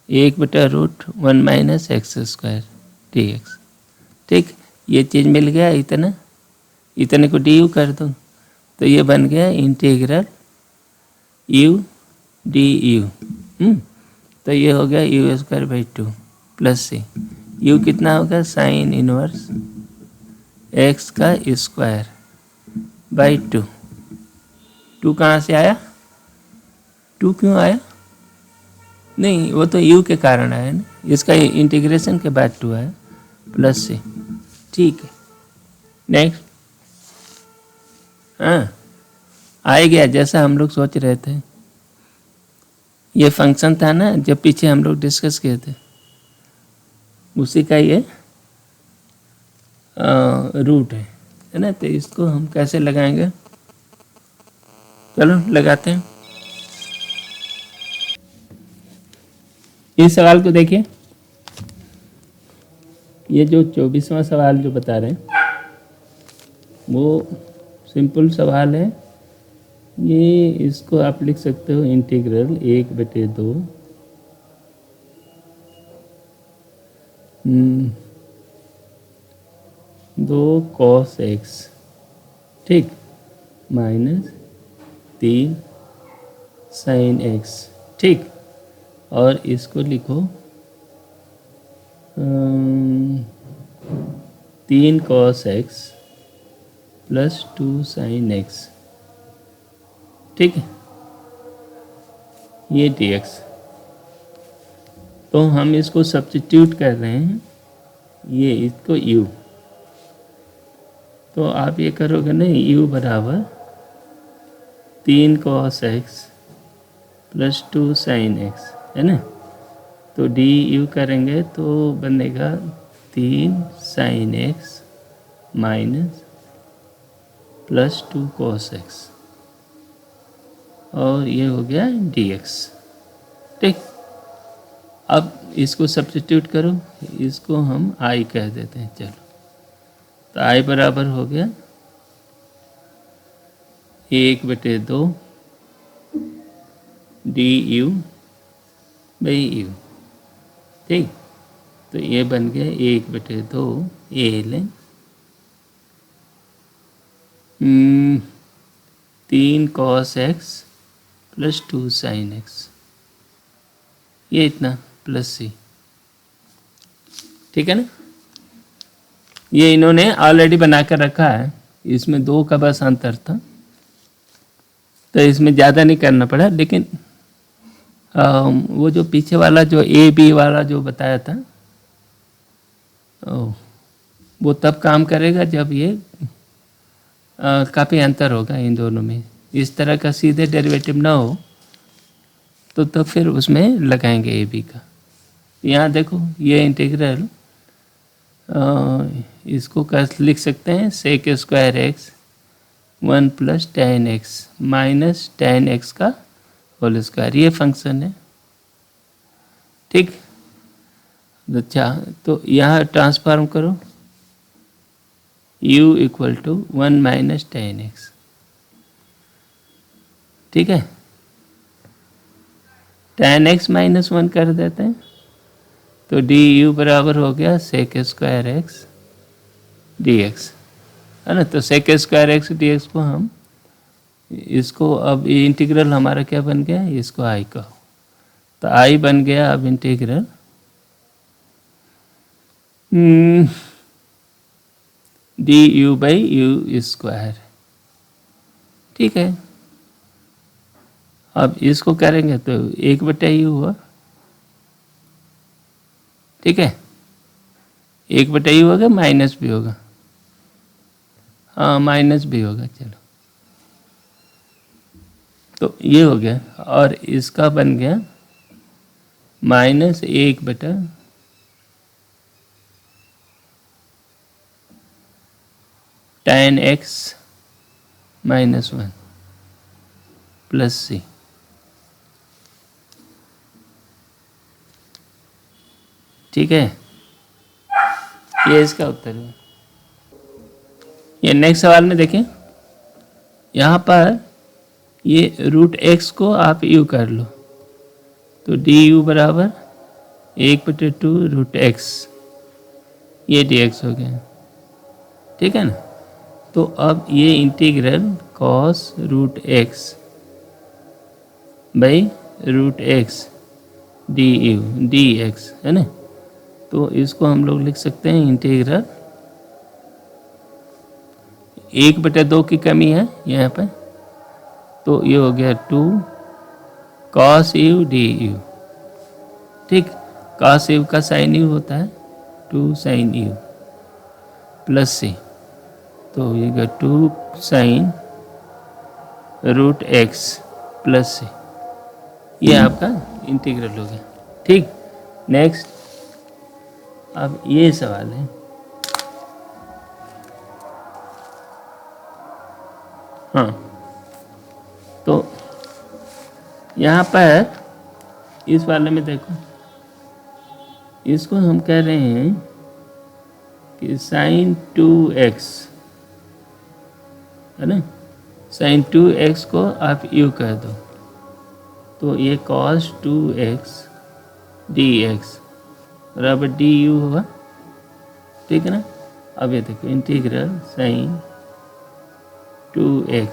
1/√1 माइनस एक्स स्क्वायर dx, ठीक। ये चीज़ मिल गया, इतने को du कर दो, तो ये बन गया इंटीग्रल u du। तो ये हो गया u square by 2 plus c, u कितना होगा साइन इनवर्स x का स्क्वायर बाई 2 कहाँ से आया, 2 क्यों आया, नहीं वो तो u के कारण आया ना, इसका इंटीग्रेशन के बाद 2 आया प्लस सी, ठीक है। नेक्स्ट, हाँ आ गया जैसा हम लोग सोच रहे थे। ये फंक्शन था ना जब पीछे हम लोग डिस्कस किए थे, उसी का ये रूट है ना। तो इसको हम कैसे लगाएंगे, चलो लगाते हैं। इस सवाल को देखिए, ये जो 24वां सवाल जो बता रहे हैं वो सिंपल सवाल है। ये इसको आप लिख सकते हो इंटीग्रल 1/2 2 cos x, ठीक, माइनस 3 sin x, ठीक। और इसको लिखो 3 cos x plus 2 sin x, ठीक है, ये dx। तो हम इसको सब्स्टिट्यूट कर रहे हैं, ये इसको u, तो आप ये करोगे ना u बराबर 3 cos x plus 2 sin x, है ना। तो du करेंगे तो बनेगा 3 sin x minus plus 2 cos x, और ये हो गया dx। ठीक, अब इसको सब्स्टिट्यूट करो, इसको हम i कह देते हैं। चलो, तो i बराबर हो गया 1/2 du बाई यू। ठीक, तो ये बन गया 1/2 ln 3 cos x plus 2 sin x, ये इतना प्लस सी। ठीक है ना, ये इन्होंने ऑलरेडी बना कर रखा है, इसमें 2 का बस अंतर था, तो इसमें ज़्यादा नहीं करना पड़ा। लेकिन वो जो पीछे वाला जो ए बी वाला जो बताया था, वो तब काम करेगा जब ये काफ़ी अंतर होगा इन दोनों में। इस तरह का सीधे डेरिवेटिव ना हो तो फिर उसमें लगाएंगे ए बी का। यहाँ देखो, ये इंटीग्रल इसको लिख सकते हैं sec square x 1 plus tan x minus tan x का होल स्क्वायर, ये फंक्शन है। ठीक, अच्छा, तो यहाँ ट्रांसफॉर्म करो, u equal to 1 minus tan x। ठीक है, tan x माइनस 1 कर देते हैं, तो du बराबर हो गया सेक स्क्वायर एक्स dx, है ना। तो सेक स्क्वायर एक्स dx को हम इसको, अब ये इंटीग्रल हमारा क्या बन गया, इसको i कहो, तो i बन गया अब integral du by you square. ठीक है, अब इसको करेंगे तो 1/u हुआ। ठीक है, 1/u होगा, माइनस भी होगा, हाँ माइनस भी होगा। चलो, तो ये हो गया, और इसका बन गया minus 1/, tan x minus 1 plus c. ठीक है, ये इसका उत्तर है। ये नेक्स्ट सवाल में देखें, यहाँ पर ये रूट एक्स को आप यू कर लो, तो डी यू बराबर 1/2 रूट एक्स, ये डी एक्स हो गया। ठीक है ना, तो अब ये integral cos root x by root x d u d x है ना, तो इसको हम लोग लिख सकते हैं इंटीग्रल 1/2 की कमी है यहाँ पर, तो ये हो गया 2 cos u डी यू। ठीक, cos u का साइन यू होता है 2 sin u प्लस सी, तो ये गया 2 sin root x plus c, ये आपका इंटीग्रल हो गया। ठीक, नेक्स्ट, अब ये सवाल है, हाँ, तो यहाँ पर इस वाले में देखो, इसको हम कह रहे हैं कि sin 2x है ना, sin 2x को आप u कह दो, तो ये cos 2x dx बराबर डी यू होगा। ठीक है ना, अब ये देखो integral sin 2x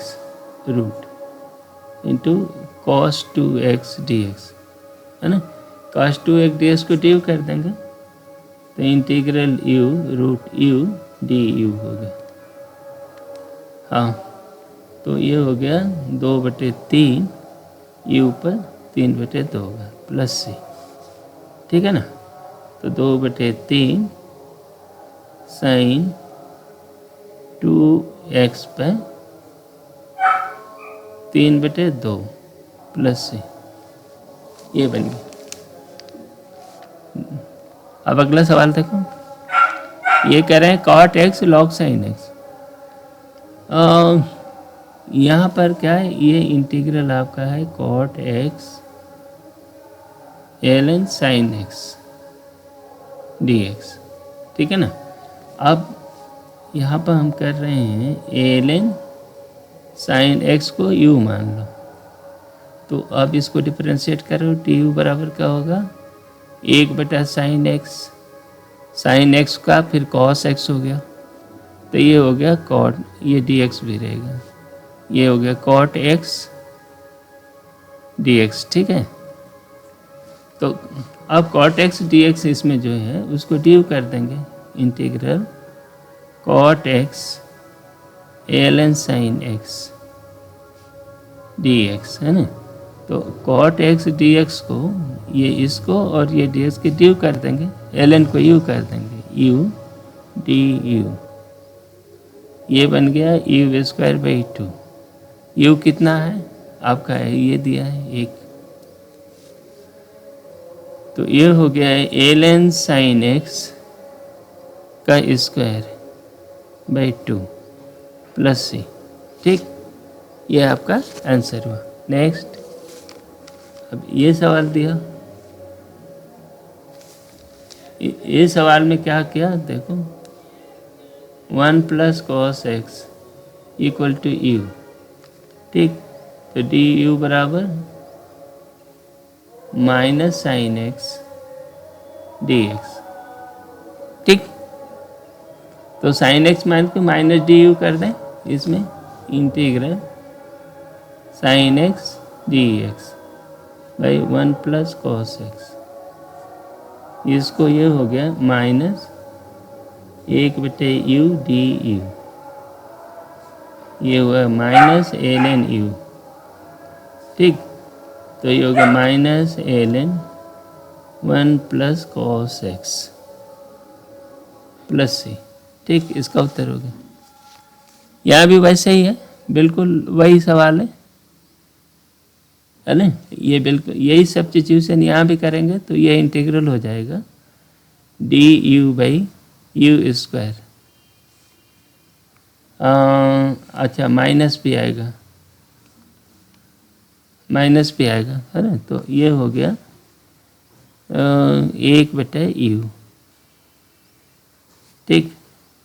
root into cos 2x dx है ना, cos 2x dx को डी यू कर देंगे, तो integral u root u d u हो गया। हाँ, तो ये हो गया 2/3 u पर 3/2 होगा प्लस सी। ठीक है ना, तो 2/3 sin 2x पर 3/2 प्लस सी, ये बन गया। अब अगला सवाल देखो, ये कह रहे हैं cot x log sin x, यहाँ पर क्या है, ये इंटीग्रल आपका है cot x ln sin x dx, ठीक है ना। अब यहाँ पर हम कर रहे हैं ln sin x को u मान लो, तो अब इसको डिफरेंशिएट करो, du बराबर क्या होगा, 1/sin x का फिर cos x हो गया, तो ये हो गया cot, ये dx भी रहेगा, ये हो गया cot x dx, ठीक है। तो अब cot x dx इसमें जो है उसको ड्यू कर देंगे, integral cot x ln sin x dx, है ना। तो cot x dx को, ये इसको और ये dx के ड्यू कर देंगे, ln को u कर देंगे, u du, ये बन गया u²/2। u कितना है आपका, है ये दिया है 1, तो ये हो गया है ln sin x का स्क्वायर/2 प्लस c, ठीक। ये आपका आंसर हुआ। नेक्स्ट, अब ये सवाल दिया, ये सवाल में क्या किया देखो, 1 + cos x = u, ठीक। तो du बराबर -sin x dx, ठीक। तो sin x मान के -du कर दें, इसमें integral sin x dx by 1 + cos x, इसको ये हो गया -1/u du, ये हुआ -ln u, ठीक। तो ये होगा -ln 1 + cos x plus c, ठीक। इसका उत्तर हो गया। यहाँ भी वैसे ही है, बिल्कुल वही सवाल है ना। ये बिल्कुल यही सब्स्टिट्यूशन यहाँ भी करेंगे तो ये इंटीग्रल हो जाएगा du/u²। अच्छा, माइनस भी आएगा, है ना। तो ये हो गया 1/u, ठीक।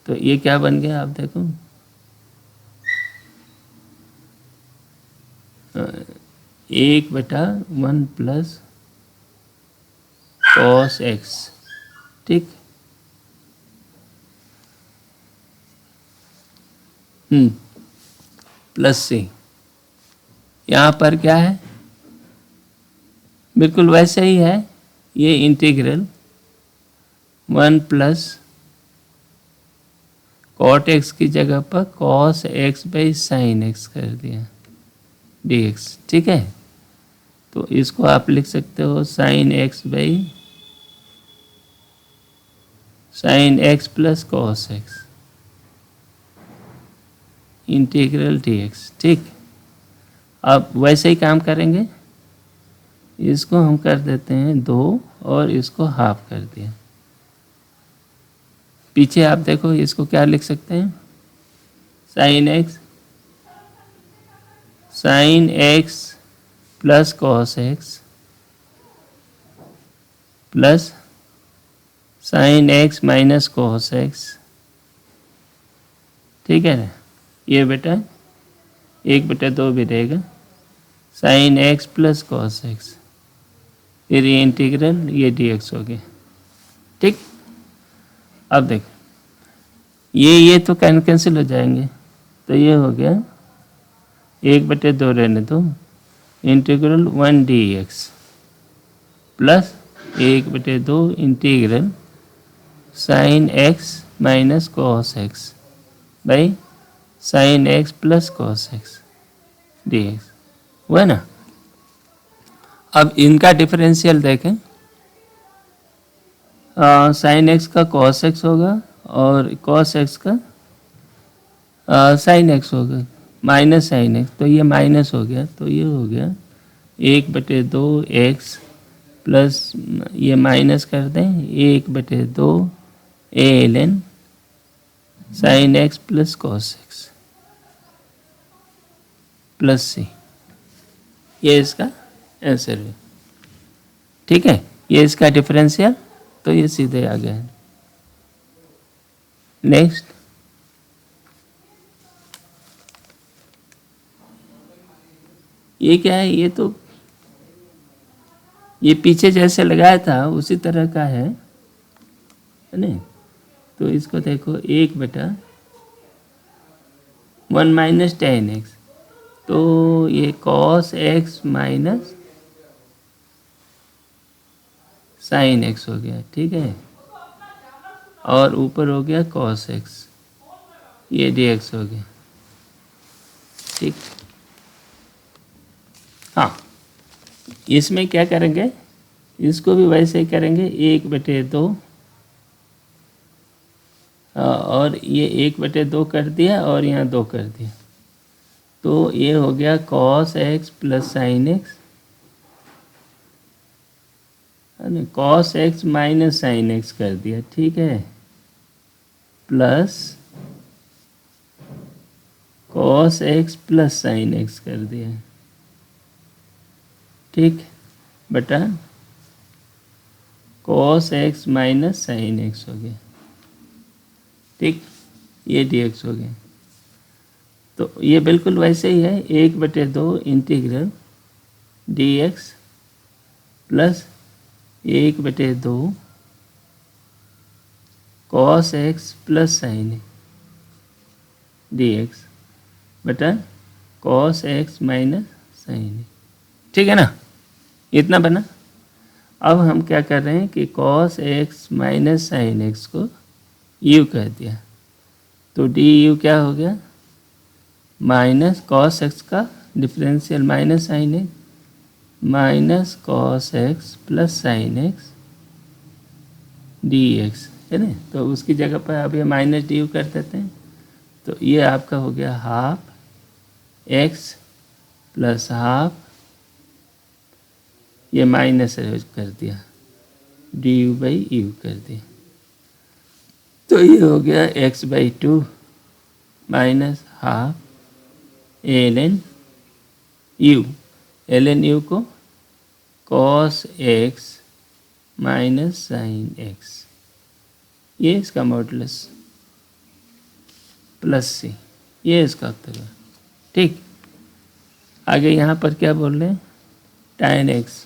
तो ये क्या बन गया आप देखो, 1/1 + cos x, ठीक। प्लस c, यहाँ पर क्या है, बिल्कुल वैसे ही है, ये इंटीग्रल 1 + cot x की जगह पर cos x/sin x कर दिया dx, ठीक है। तो इसको आप लिख सकते हो sin x + cos x integral dx, ठीक। अब वैसे ही काम करेंगे, इसको हम कर देते हैं 2 और इसको हाफ कर दिया। पीछे आप देखो, इसको क्या लिख सकते हैं, sin x + cos x plus sin x - cos x, ठीक है ना। ये बेटा 1/2 भी रहेगा, sin x + cos x, फिर ये इंटीग्रल, ये dx हो गया, ठीक। अब देख, ये तो कैंसिल हो जाएंगे, तो ये हो गया 1/2 रहने दो, integral 1 dx plus 1/2 integral sin x - cos x by sin x + cos x dx, हुआ ना। अब इनका डिफरेंशियल देखें, sin x का cos x होगा और cos x का sin x होगा, माइनस sin x, तो ये माइनस हो गया, तो ये हो गया 1/2 x प्लस, ये माइनस कर दें, 1/2 ln sin x + cos x plus c, ये इसका आंसर है। ठीक है, ये इसका डिफरेंशियल, तो ये सीधे आ गया है। नेक्स्ट, ये क्या है? ये तो ये पीछे जैसे लगाया था उसी तरह का है नहीं? तो इसको देखो, 1/1 माइनस टेन एक्स, तो ये cos x minus sine x हो गया। ठीक है, और ऊपर हो गया कॉस एक्स, ये डी एक्स हो गया। ठीक, हाँ, इसमें क्या करेंगे, इसको भी वैसे ही करेंगे, 1/2, और ये 1/2 कर दिया और यहाँ 2 कर दिया, तो ये हो गया cos x plus sine x, cos x minus sine x कर दिया। ठीक है, plus cos x plus sine x कर दिया। ठीक, बटा cos x minus sine x हो गया। ठीक, ये डी एक्स हो गया। तो ये बिल्कुल वैसे ही है, 1/2 integral D x plus 1/2 cos x plus sign D x बटा कॉस एक्स माइनस साइन। ठीक है ना, इतना बना। अब हम क्या कर रहे हैं कि cos x minus sine x को यू कर दिया, तो डी यू क्या हो गया, माइनस कॉस एक्स का differential minus sine x minus cos x plus sine x d x, है ना? तो उसकी जगह पर अब ये माइनस डी यू कर देते हैं, तो ये आपका हो गया हाफ एक्स प्लस हाफ, ये माइनस कर दिया, डी यू बाई यू कर दिया, तो ये हो गया x/2 minus half ln u, ln u को cos x minus sine x, ये इसका मॉडुलस प्लस सी, ये इसका उत्तर है। ठीक, आगे यहाँ पर क्या बोल रहे हैं, tan x।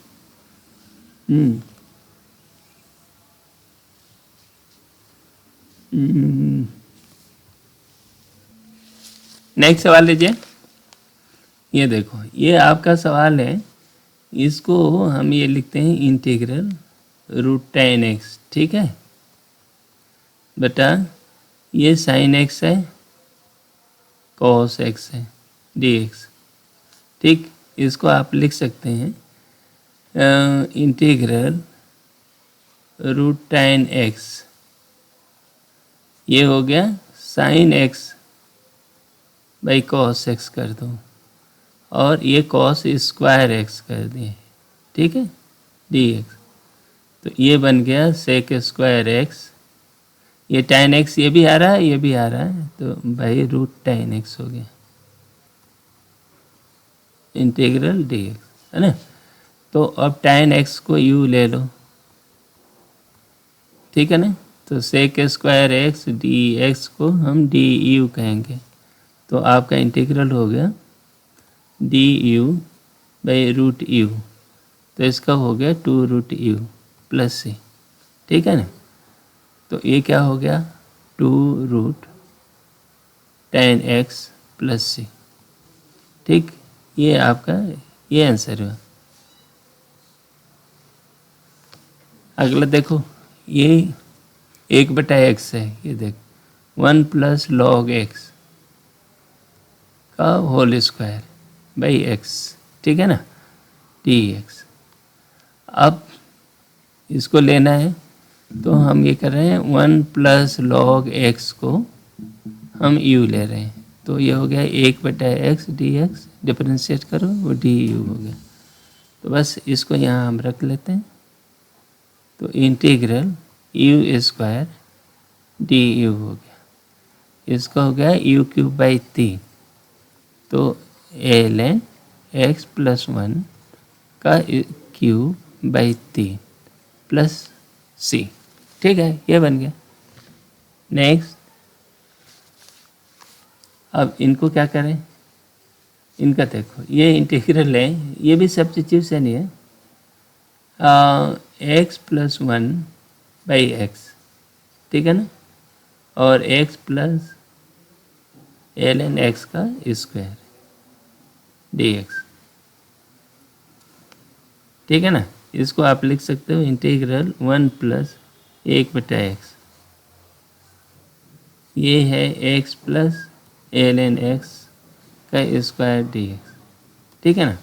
नेक्स्ट सवाल लीजिए। ये देखो, ये आपका सवाल है, इसको हम ये लिखते हैं इंटीग्रल √10x। ठीक है, बेटा ये साइन x है, कॉस x है, dx। ठीक, इसको आप लिख सकते हैं इंटीग्रल √10x, ये हो गया sine x by cos x कर दो, और ये कॉस स्क्वायर x कर दिए। ठीक है, dx, तो ये बन गया सेक स्क्वायर x, ये tan x ये भी आ रहा है, ये भी आ रहा है, तो भाई √10x हो गया इंटीग्रल dx, है ना? तो अब tan x को u ले लो। ठीक है ना, तो सेक स्क्वायर x dx को हम du कहेंगे, तो आपका इंटीग्रल हो गया du बाई √u, तो इसका हो गया 2√u प्लस सी। ठीक है ना, तो ये क्या हो गया 2√10x प्लस सी। ठीक, ये आपका ये आंसर हुआ। अगला देखो, ये 1/x है, ये देख 1 प्लस log x का होल स्क्वायर बाई x। ठीक है ना, dx। अब इसको लेना है, तो हम ये कर रहे हैं 1 प्लस log x को हम u ले रहे हैं, तो ये हो गया 1/x dx, डिफरेंशिएट करो वो du हो गया। तो बस इसको यहाँ हम रख लेते हैं, तो इंटीग्रल u स्क्वायर du हो गया, इसका हो गया u³ बाई 3, तो ln x प्लस 1 का क्यूब बाई 3 प्लस c। ठीक है, ये बन गया। नेक्स्ट, अब इनको क्या करें, इनका देखो, ये इंटीग्रल है, ये भी सब्स्टिट्यूशन ही है। x प्लस 1 बाई एक्स, ठीक है ना, और x प्लस ln x का स्क्वायर dx, ठीक है ना। इसको आप लिख सकते हो इंटीग्रल 1 प्लस 1/x, ये है x प्लस ln x का स्क्वायर dx, ठीक है ना।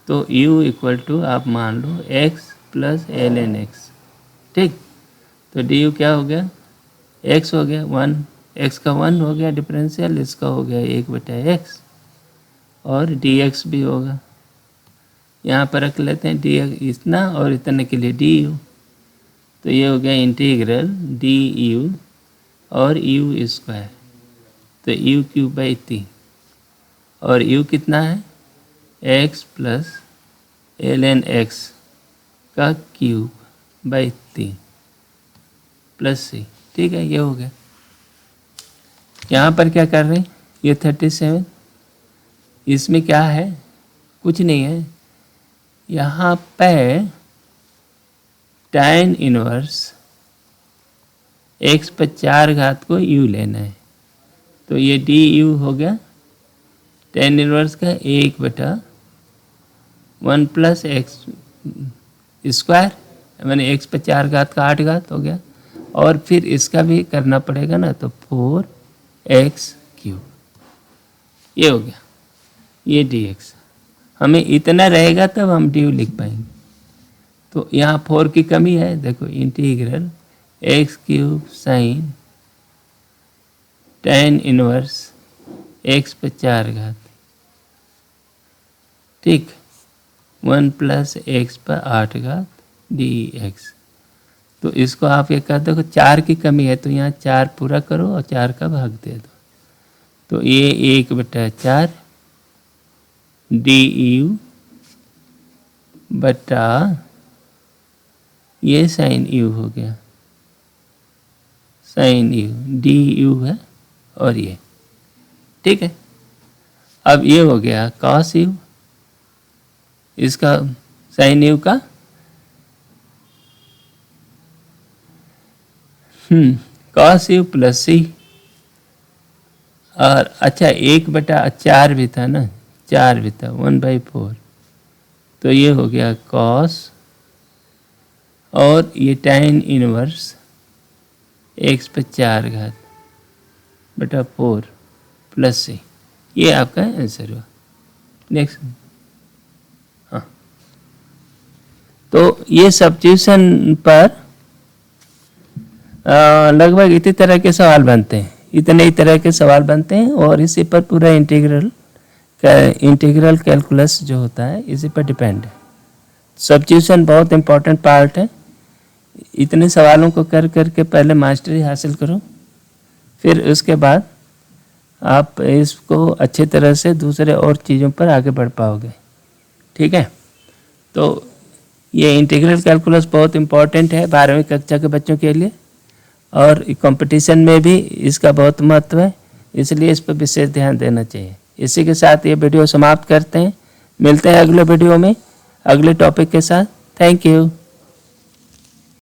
तो u इक्वल टू आप मान लो x प्लस ln x, ठीक। तो du क्या हो गया, x हो गया 1, x का 1 हो गया डिफरेंशियल, इसका हो गया 1/x, और dx भी होगा, यहाँ पर रख लेते हैं dx इतना और इतने के लिए du, तो ये हो गया इंटीग्रल du और u स्क्वायर, तो u क्यूब बाई 3, और u कितना है, x प्लस ln x का क्यूब बाई 3 प्लस c, ठीक है, ये हो गया। यहाँ पर क्या कर रहे हैं, ये 37, इसमें क्या है, कुछ नहीं है, यहाँ पे tan इनवर्स x पर 4 घात को u लेना है, तो ये du हो गया tan इनवर्स का 1/1 प्लस एक्स स्क्वायर, मैंने x पर 4 घात का 8 घात हो गया, और फिर इसका भी करना पड़ेगा ना, तो 4x क्यूब, ये हो गया, ये dx। हमें इतना रहेगा तब हम du लिख पाएंगे, तो यहाँ 4 की कमी है, देखो integral x cube sign tan inverse x पर 4 घात, ठीक, 1 प्लस x पर 8 घात dx। तो इसको आप ये कर दो, 4 की कमी है तो यहाँ 4 पूरा करो और 4 का भाग दे दो, तो ये 1/4 du बटा ये साइन u हो गया, साइन u du है, और ये, ठीक है। अब ये हो गया cos u, इसका साइन u का cos u प्लस c, और अच्छा 1/4 भी था ना, 4 भी था, 1/4, तो ये हो गया cos, और ये tan इनवर्स x पर 4 घात बटा 4 प्लस c, ये आपका आंसर हुआ। नेक्स्ट, हाँ, तो ये सब्स्टिट्यूशन पर लगभग इतने तरह के सवाल बनते हैं, इतने ही तरह के सवाल बनते हैं, और इसी पर पूरा इंटीग्रल कैलकुलस जो होता है इसी पर डिपेंड है। सब्स्टिट्यूशन बहुत इंपॉर्टेंट पार्ट है, इतने सवालों को कर करके पहले मास्टरी हासिल करो, फिर उसके बाद आप इसको अच्छी तरह से दूसरे और चीज़ों पर आगे बढ़ पाओगे, ठीक है। तो ये इंटीग्रल कैलकुलस बहुत इंपॉर्टेंट है 12वीं कक्षा के बच्चों के लिए, और कंपटीशन में भी इसका बहुत महत्व है, इसलिए इस पर विशेष ध्यान देना चाहिए। इसी के साथ ये वीडियो समाप्त करते हैं, मिलते हैं अगले वीडियो में अगले टॉपिक के साथ। Thank you.